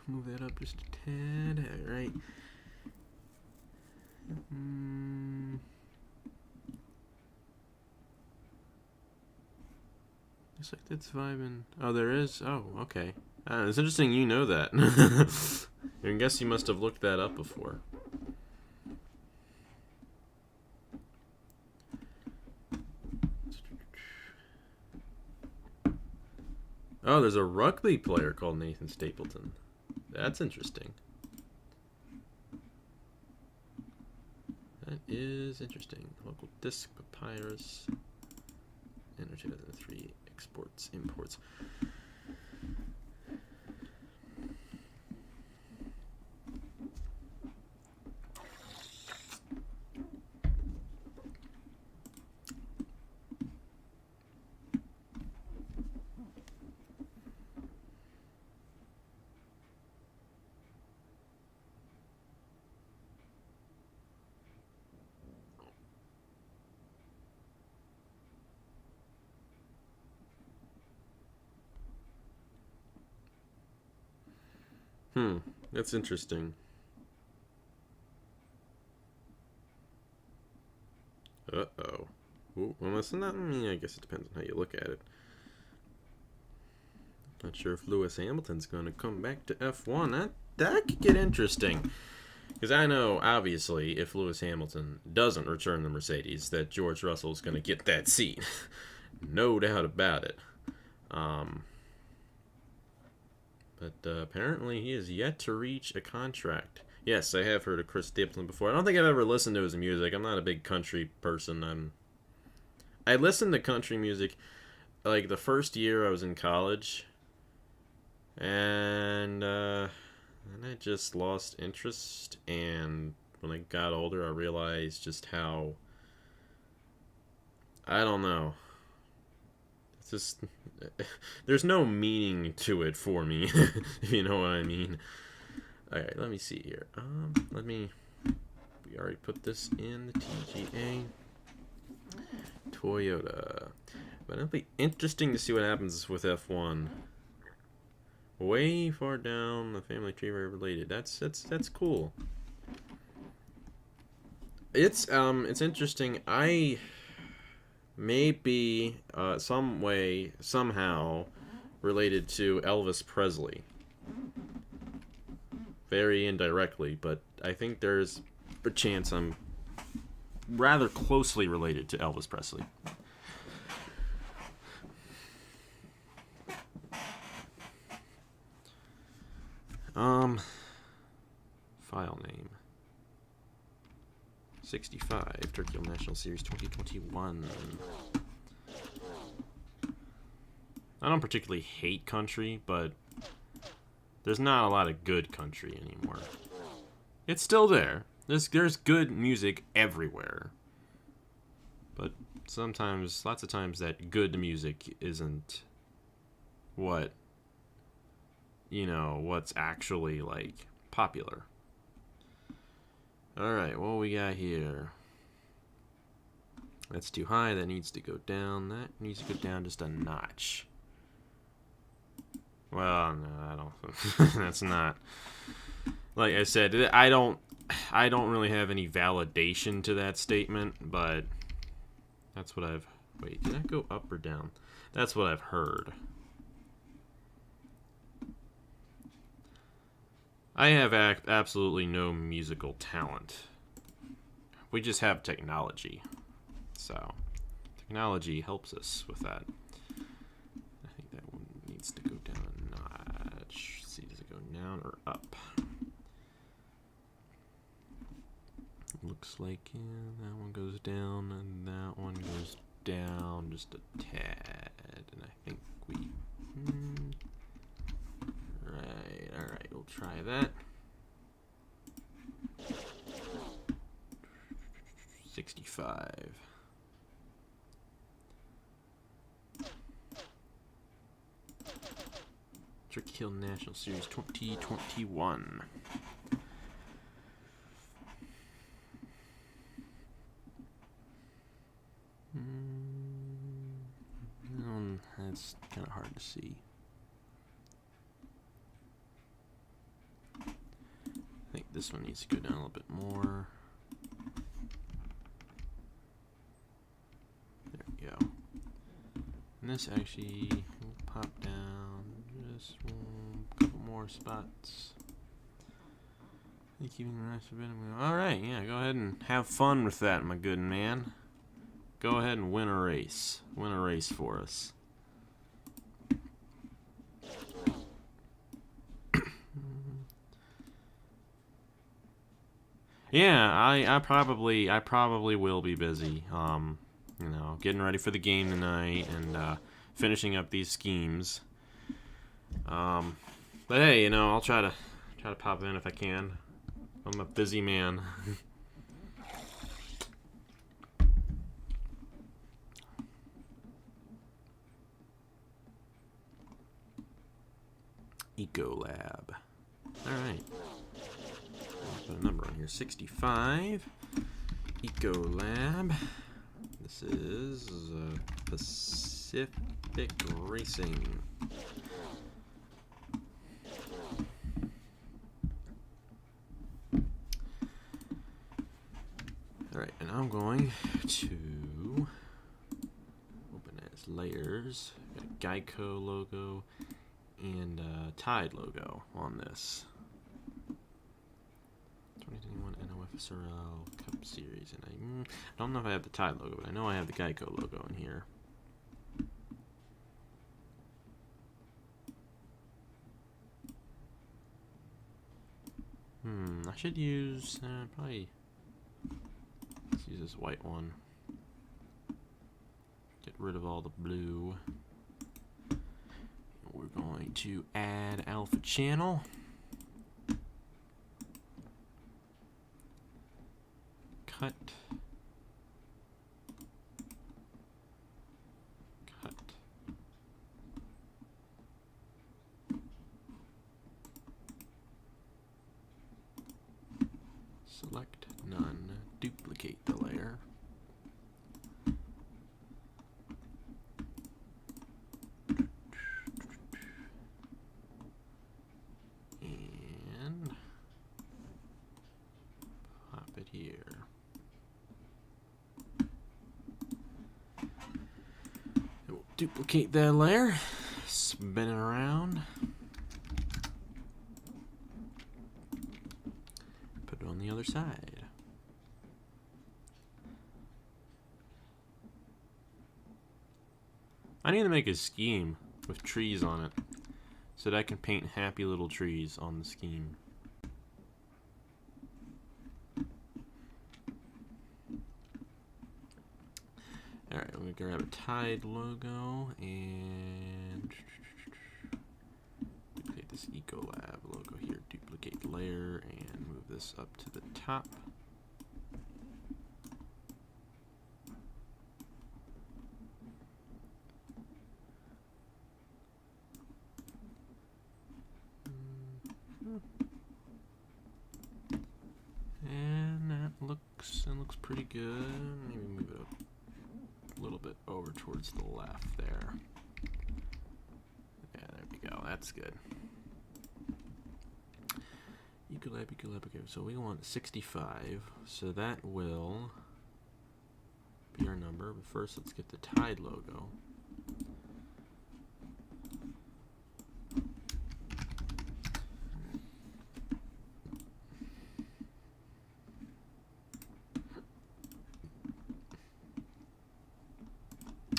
Move that up just a tad. All right. Looks like that's vibing. Oh, there is? Oh, okay. It's interesting you know that. I guess you must have looked that up before. Oh, there's a rugby player called Nathan Stapleton. That's interesting. That is interesting. Local disc papyrus. And 2003 exports, imports. That's interesting. Uh-oh. Ooh, well, that's not, I mean, I guess it depends on how you look at it. Not sure if Lewis Hamilton's going to come back to F1. That could get interesting. Because I know, obviously, if Lewis Hamilton doesn't return the Mercedes, that George Russell's going to get that seat. No doubt about it. But apparently he is yet to reach a contract. Yes, I have heard of Chris Stapleton before. I don't think I've ever listened to his music. I'm not a big country person. I listened to country music like the first year I was in college. And then I just lost interest. And when I got older, I realized just how, I don't know. It's just, there's no meaning to it for me, if you know what I mean. Alright, let me see here. We already put this in the TGA. Toyota. But it'll be interesting to see what happens with F1. Way far down the family tree, very related. That's cool. It's interesting. I may be some way, somehow related to Elvis Presley. Very indirectly, but I think there's a chance I'm rather closely related to Elvis Presley. File name 65 Turkey National Series 2021. I don't particularly hate country, but there's not a lot of good country anymore. It's still there. There's good music everywhere. But sometimes, lots of times, that good music isn't what, what's actually, like, popular. Alright, what we got here? That's too high. That needs to go down. That needs to go down just a notch. Well, no, I don't. That's not. Like I said, I don't really have any validation to that statement, but that's what I've. Wait, did that go up or down? That's what I've heard. I have absolutely no musical talent. We just have technology. So, technology helps us with that. I think that one needs to go down a notch. Let's see, does it go down or up? Looks like that one goes down and that one goes down just a tad. And I think we... Right, alright, we'll try that. 65. Trick Hill National Series 2021. That's kind of hard to see. I think this one needs to go down a little bit more. There we go. And this actually will pop down just a couple more spots. Keeping the rest of it. Alright, yeah, go ahead and have fun with that, my good man. Go ahead and win a race. Win a race for us. Yeah, I probably will be busy. You know, getting ready for the game tonight and finishing up these schemes. But hey, you know, I'll try to pop in if I can. I'm a busy man. Ecolab. Alright. Put a number on here. 65. Ecolab. This is Pacific Racing. Alright, and I'm going to open as layers. Got a Geico logo and a Tide logo on this. 2021 NOFSRL Cup Series, and I don't know if I have the Tide logo, but I know I have the Geico logo in here. I should use probably. Let's use this white one. Get rid of all the blue. We're going to add alpha channel. Cut. Cut. Select none. Duplicate the layer. And pop it here. We'll duplicate that layer. Spin it around. Put it on the other side. I need to make a scheme with trees on it so that I can paint happy little trees on the scheme. Alright, I'm going to grab a Tide logo and duplicate this Ecolab logo here. Duplicate layer and move this up to the top. And that looks pretty good. Maybe move it up a little bit over towards the left there. Yeah, there we go. That's good. Ecolab. Okay, so we want 65. So that will be our number. But first, let's get the Tide logo.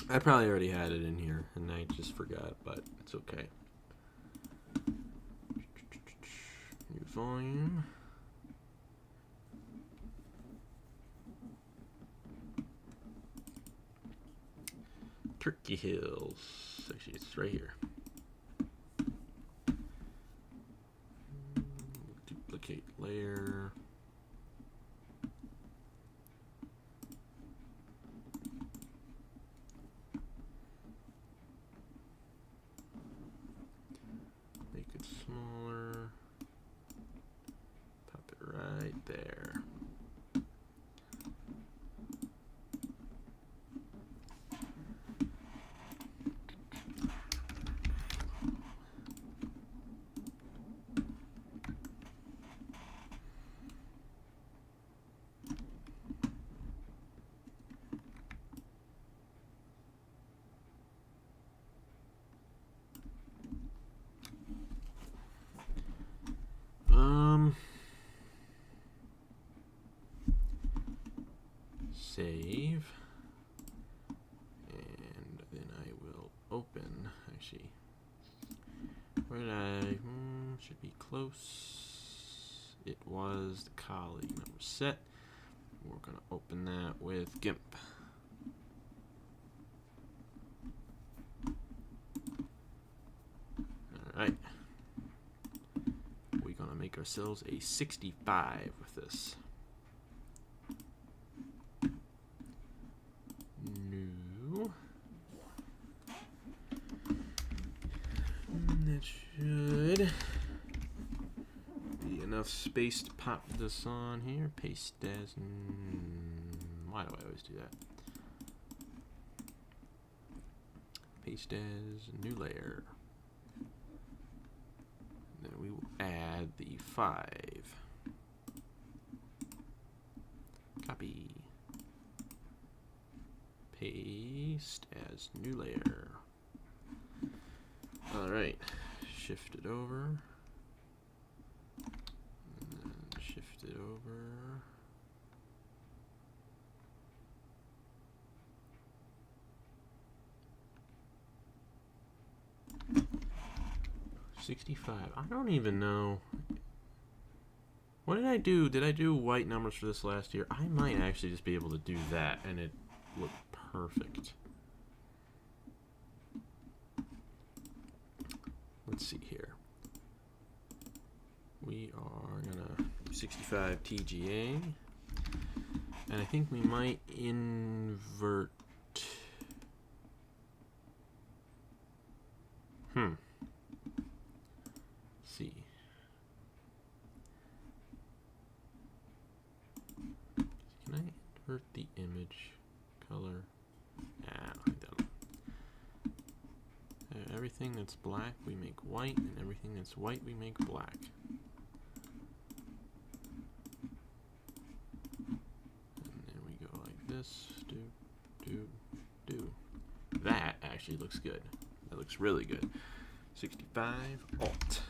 I probably already had it in here, and I just forgot, but it's okay. New volume. Turkey Hills. Actually, it's right here. Duplicate layer. Make it smaller. Pop it right there. Save, and then I will open. Actually, where did I? Should be close. It was the colleague number set. We're gonna open that with GIMP. All right. We're gonna make ourselves a 65 with this. New. That should be enough space to pop this on here. Paste as. Why do I always do that? Paste as new layer. Then we will add the 5. Copy. Paste as new layer. Alright. Shift it over. And then shift it over. $65. I don't even know. What did I do? Did I do white numbers for this last year? I might actually just be able to do that, and it looked perfect. Let's see here. We are gonna do 65 TGA, and I think we might invert. See. Can I invert the image color? I don't think that'll. Everything that's black we make white, and everything that's white we make black. And then we go like this. Do. That actually looks good. That looks really good. 65 Alt.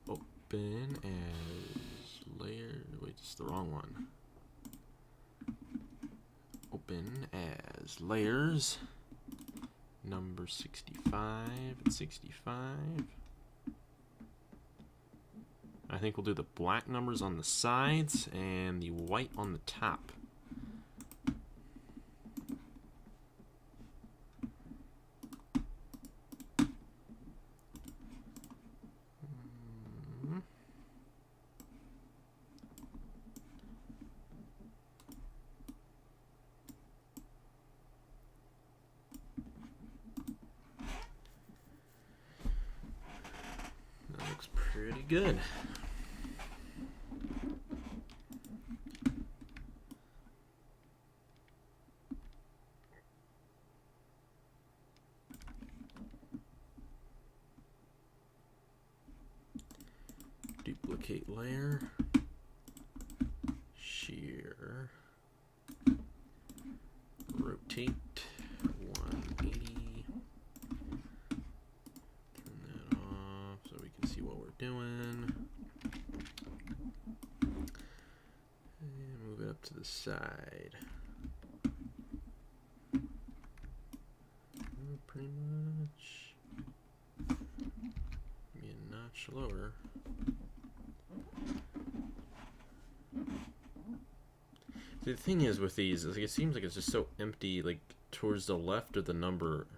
Open as layer. Wait, it's the wrong one. Open as layers. Number 65 and 65. I think we'll do the black numbers on the sides and the white on the top. That looks pretty good. Duplicate layer, shear, rotate 180, turn that off so we can see what we're doing, and move it the side. Pretty much. Maybe a notch lower. The thing is with these, like, it seems like it's just so empty, like towards the left of the number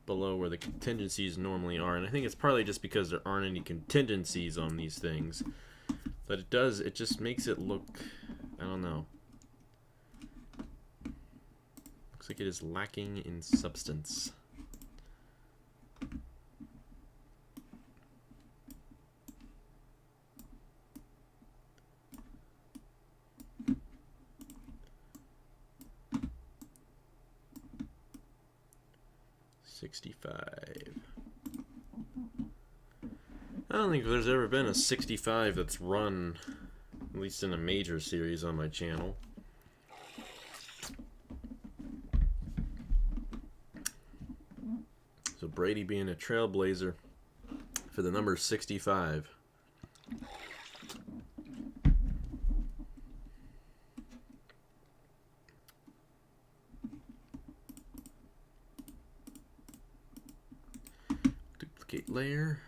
below where the contingencies normally are, and I think it's partly just because there aren't any contingencies on these things. But it just makes it look, I don't know. Looks like it is lacking in substance. I don't think there's ever been a 65 that's run, at least in a major series on my channel. So Brady being a trailblazer for the number 65. Duplicate layer.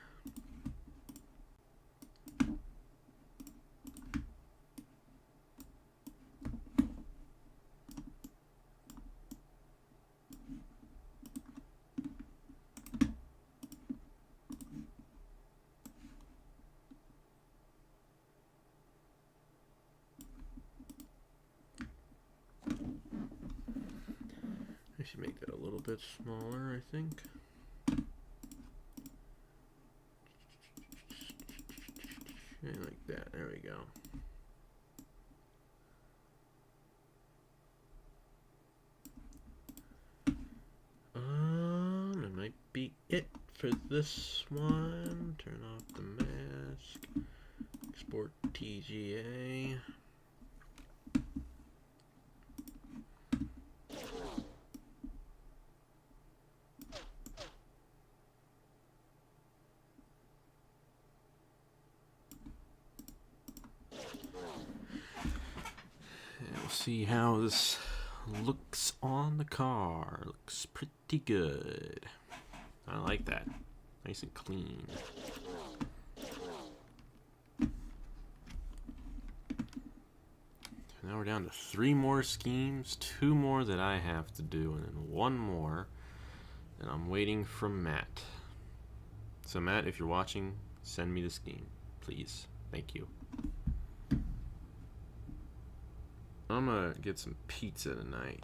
I should make that a little bit smaller, I think. Like that. There we go. That might be it for this one. Turn off the mask. Export TGA. See how this looks on the car. Looks pretty good. I like that. Nice and clean. Now we're down to 3 more schemes, 2 more that I have to do, and then 1 more. And I'm waiting from Matt. So Matt, if you're watching, send me the scheme, please. Thank you. I'm gonna get some pizza tonight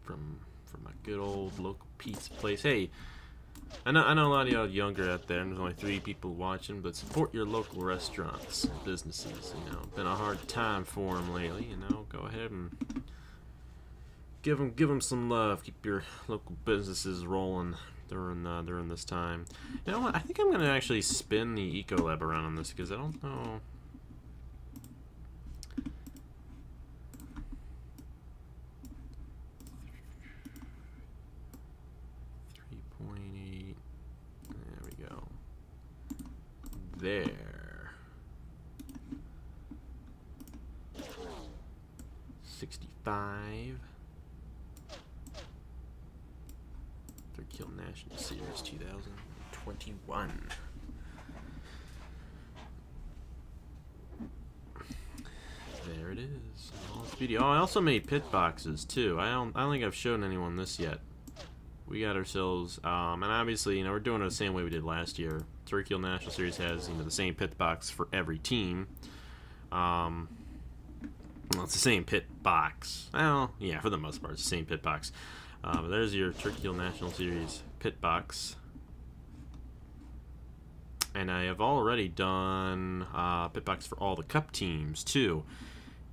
from my good old local pizza place. Hey, I know a lot of y'all younger out there, and there's only 3 people watching, but support your local restaurants and businesses. You know, been a hard time for them lately. You know, go ahead and give them some love. Keep your local businesses rolling during this time. You know what? I think I'm gonna actually spin the Ecolab around on this because I don't know. 3.8. There we go. There. 65. Kill National Series 2021. There it is. Oh, video. Oh, I also made pit boxes too. I don't think I've shown anyone this yet. We got ourselves, and obviously, you know, we're doing it the same way we did last year. Turkey Hill National Series has, you know, the same pit box for every team. Well, it's the same pit box. Well, yeah, for the most part, it's the same pit box. But there's your Turkey Hill National Series pit box. And I have already done pit box for all the cup teams too.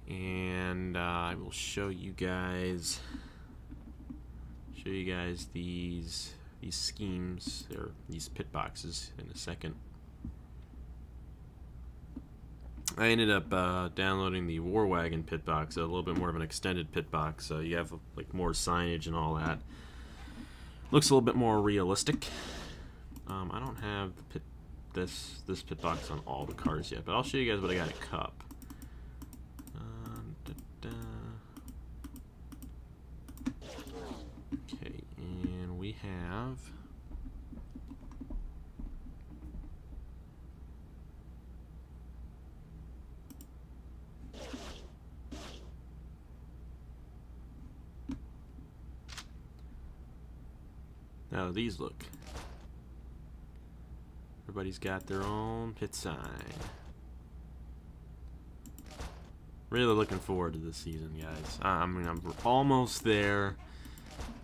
And I will show you guys these schemes or these pit boxes in a second. I ended up downloading the War Wagon pit box, a little bit more of an extended pit box. So you have like more signage and all that. Looks a little bit more realistic. I don't have this pit box on all the cars yet, but I'll show you guys what I got at Cup. Okay, and we have now these look. Everybody's got their own pit sign. Really looking forward to this season, guys. I mean, I'm almost there.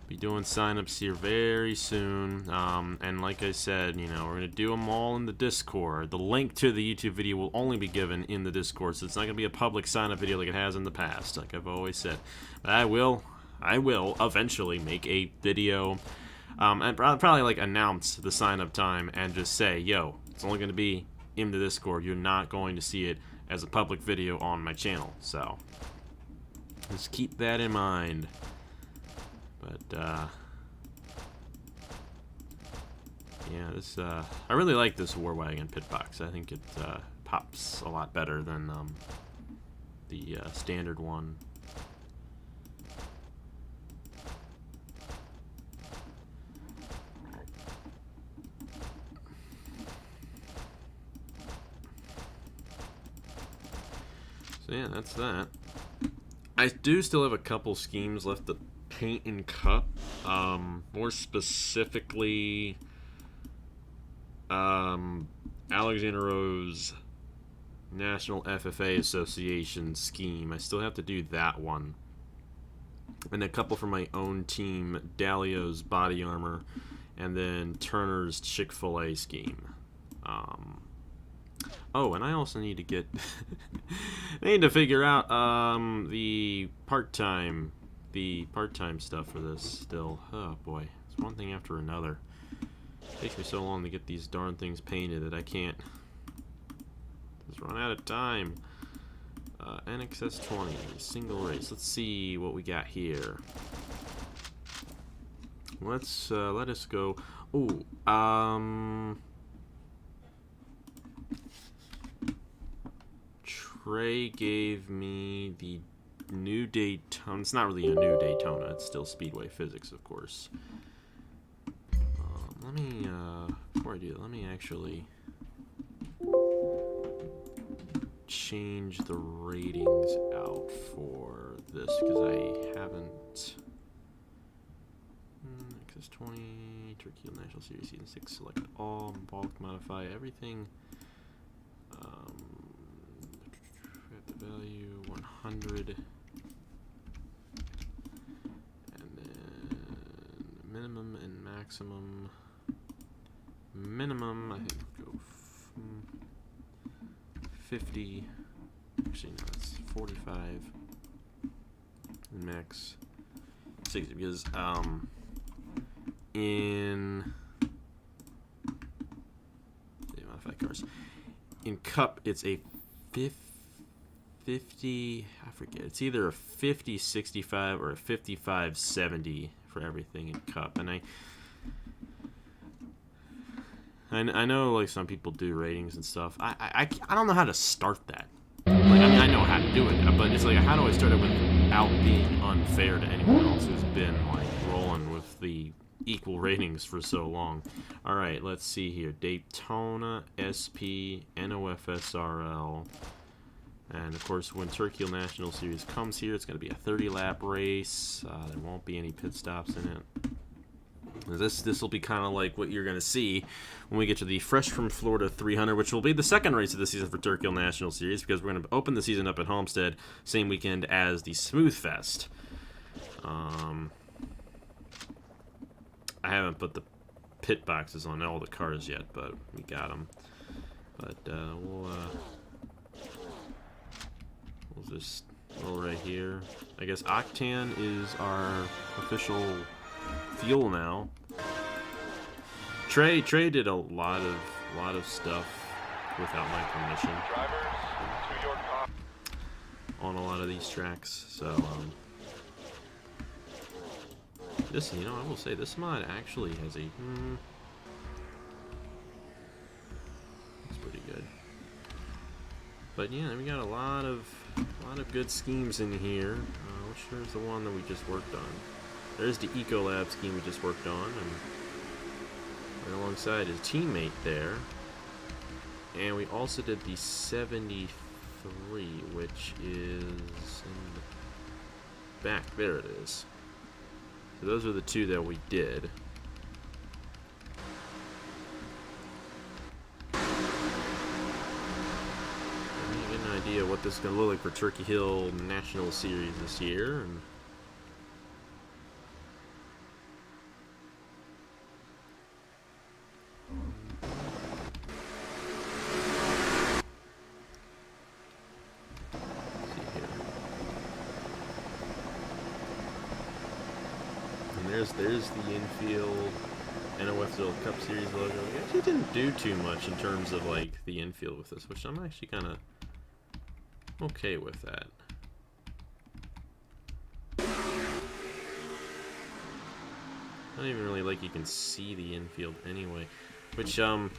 Be doing sign-ups here very soon. And like I said, you know, we're going to do them all in the Discord. The link to the YouTube video will only be given in the Discord, so it's not going to be a public sign-up video like it has in the past, like I've always said. But I will eventually make a video and probably like announce the sign-up time and just say, yo, it's only going to be in the Discord. You're not going to see it as a public video on my channel, so just keep that in mind. But yeah, this I really like this War Wagon pit box. I think it pops a lot better than the standard one. So yeah, that's that. I do still have a couple schemes left to paint and Cup. More specifically, Alexander Rose National FFA Association scheme. I still have to do that one. And a couple for my own team, Dalio's Body Armor, and then Turner's Chick-fil-A scheme. Oh, and I also need to get I need to figure out the part-time stuff for this still. Oh boy, it's one thing after another. It takes me so long to get these darn things painted that I can't just run out of time. NXS 20 single race. Let's see what we got here. Let's let us go. Oh, Trey gave me the new Daytona. It's not really a new Daytona. It's still Speedway Physics, of course. Let me, before I do that, let me actually change the ratings out for this, because I haven't. XS20, Turkey National Series Season 6, select all, bulk modify everything. The value 100. Minimum and maximum. Minimum, I think we'll go 50. Actually, no, it's 45. And max 60, because in the modified cars, in Cup it's a 50. I forget. It's either a 50-65 or a 55-70 for everything in Cup, and I know like some people do ratings and stuff. I don't know how to start that. Like, I mean, I know how to do it, but it's like, how do I start it without being unfair to anyone else who's been like rolling with the equal ratings for so long? All right, let's see here. Daytona SP NOFSRL. And of course, when Turkey National Series comes here, it's going to be a 30-lap race. There won't be any pit stops in it. This will be kind of like what you're going to see when we get to the Fresh from Florida 300, which will be the second race of the season for Turkey National Series, because we're going to open the season up at Homestead same weekend as the Smooth Fest. I haven't put the pit boxes on all the cars yet, but we got them. But we'll just roll right here. I guess Octan is our official fuel now. Trey did a lot of stuff without my permission on a lot of these tracks. So this, you know, I will say this mod actually has a But yeah, we got a lot of good schemes in here. Which there's the one that we just worked on. There's the Ecolab scheme we just worked on, and right alongside his teammate there. And we also did the 73, which is in the back. There it is. So those are the two that we did. Get an idea what this is going to look like for Turkey Hill National Series this year. And there's the infield NOFL Cup Series logo. We actually didn't do too much in terms of like the infield with this, which I'm actually kind of okay with that. I don't even really like you can see the infield anyway, which the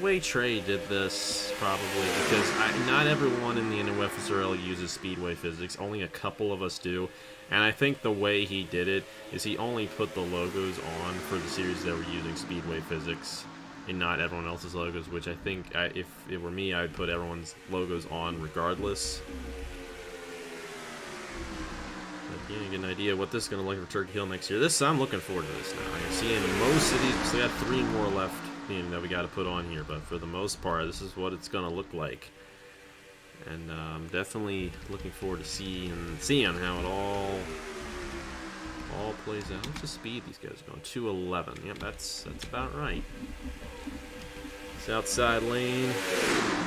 way Trey did this, probably because not everyone in the NOFSRL uses speedway physics. Only a couple of us do, and I think the way he did it is he only put the logos on for the series that were using speedway physics, and not everyone else's logos. Which I think, if it were me, I'd put everyone's logos on regardless. But yeah, you get an idea what this is going to look like for Turkey Hill next year. I'm looking forward to this now. I'm seeing most of these. So we got 3 more left that we got to put on here, but for the most part, this is what it's gonna look like, and definitely looking forward to seeing how it all plays out. What's the speed these guys are going? 211. Yep, that's about right. This outside lane,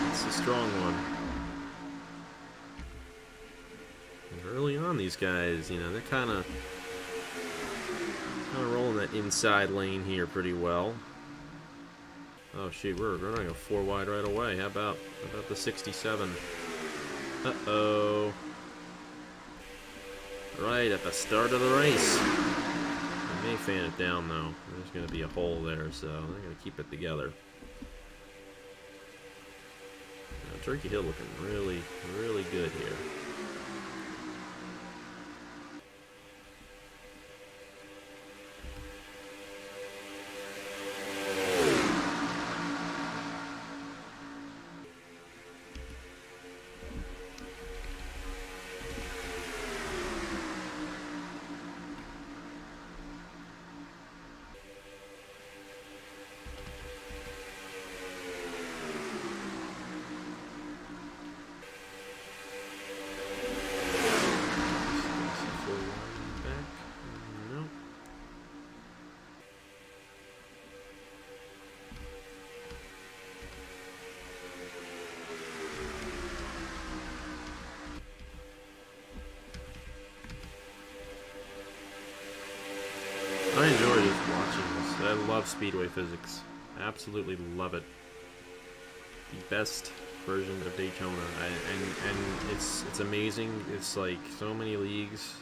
it's a strong one. And early on, these guys, they're kind of rolling that inside lane here pretty well. Oh shoot, we're running a 4 wide right away. How about the 67? Uh-oh. Right at the start of the race. They may fan it down though. There's going to be a hole there, so they're going to keep it together. Now, Turkey Hill looking really, really good here. I enjoy just watching this. I love speedway physics. I absolutely love it. The best version of Daytona, and it's amazing. It's like so many leagues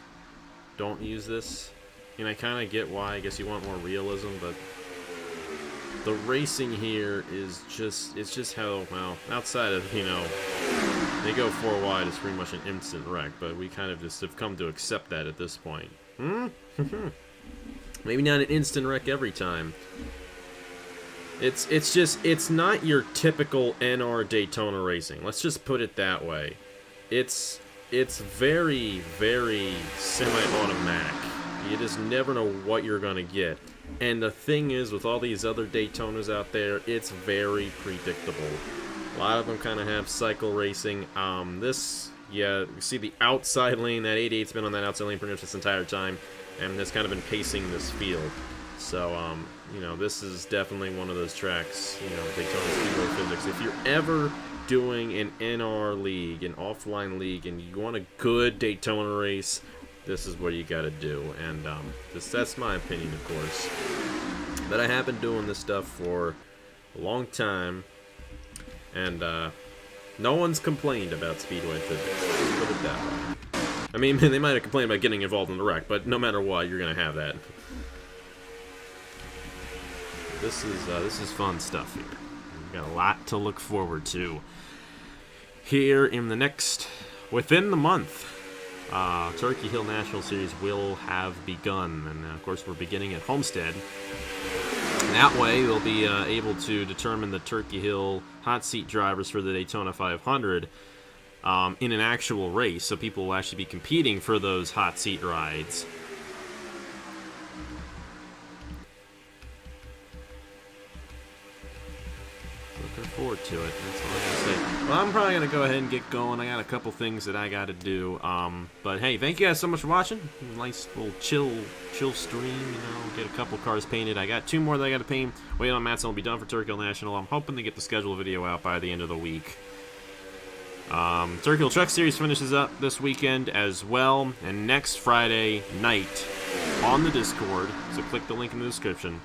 don't use this, and I kind of get why. I guess you want more realism, but the racing here is just how, well, outside of, they go 4 wide, it's pretty much an instant wreck, but we kind of just have come to accept that at this point. Maybe not an instant wreck every time. It's not your typical NR Daytona racing. Let's just put it that way. It's very, very semi-automatic. You just never know what you're gonna get. And the thing is, with all these other Daytonas out there, it's very predictable. A lot of them kind of have cycle racing. Yeah, you see the outside lane, that 88's been on that outside lane pretty much this entire time, and has kind of been pacing this field. So, this is definitely one of those tracks, Daytona Speedway Physics. If you're ever doing an NR league, an offline league, and you want a good Daytona race, this is what you gotta do. And that's my opinion, of course. But I have been doing this stuff for a long time, and no one's complained about Speedway Physics. Let's put it that way. I mean, they might have complained about getting involved in the wreck, but no matter what, you're gonna have that. This is fun stuff here. We've got a lot to look forward to here in within the month. Turkey Hill National Series will have begun, and of course we're beginning at Homestead. And that way we'll be able to determine the Turkey Hill hot seat drivers for the Daytona 500 in an actual race, so people will actually be competing for those hot seat rides. Looking forward to it. That's all I gotta say. Well, I'm probably gonna go ahead and get going. I got a couple things that I gotta do. But hey, thank you guys so much for watching. Nice little chill stream. You know, get a couple cars painted. I got 2 more that I gotta paint. Wait on Matt's, and I'll be done for Turkey Hill National. I'm hoping to get the scheduled video out by the end of the week. Turkey Hill Truck Series finishes up this weekend as well, and next Friday night on the Discord. So click the link in the description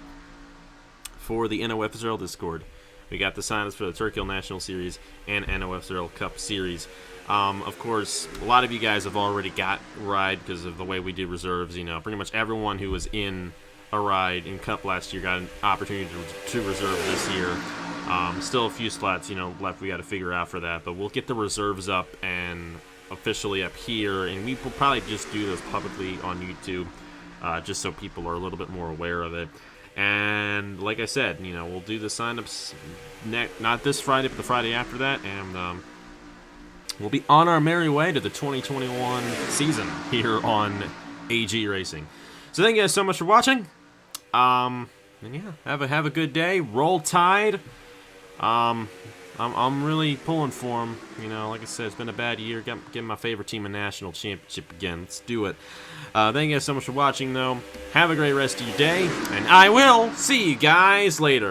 for the NOFSRL Discord. We got the sign-ups for the Turkey Hill National Series and NOFSRL Cup Series. Of course, a lot of you guys have already got a ride because of the way we do reserves. You know, pretty much everyone who was in a ride in Cup last year got an opportunity to reserve this year. Still a few slots, you know, left we got to figure out for that, but we'll get the reserves up and officially up here, and we will probably just do this publicly on YouTube, just so people are a little bit more aware of it. And like I said, you know, we'll do the signups not this Friday, but the Friday after that, and we'll be on our merry way to the 2021 season here on AG Racing. So thank you guys so much for watching. And yeah, have a good day. Roll Tide. I'm really pulling for them. You know, like I said, it's been a bad year. Getting my favorite team a national championship again. Let's do it. Thank you guys so much for watching, though. Have a great rest of your day, and I will see you guys later.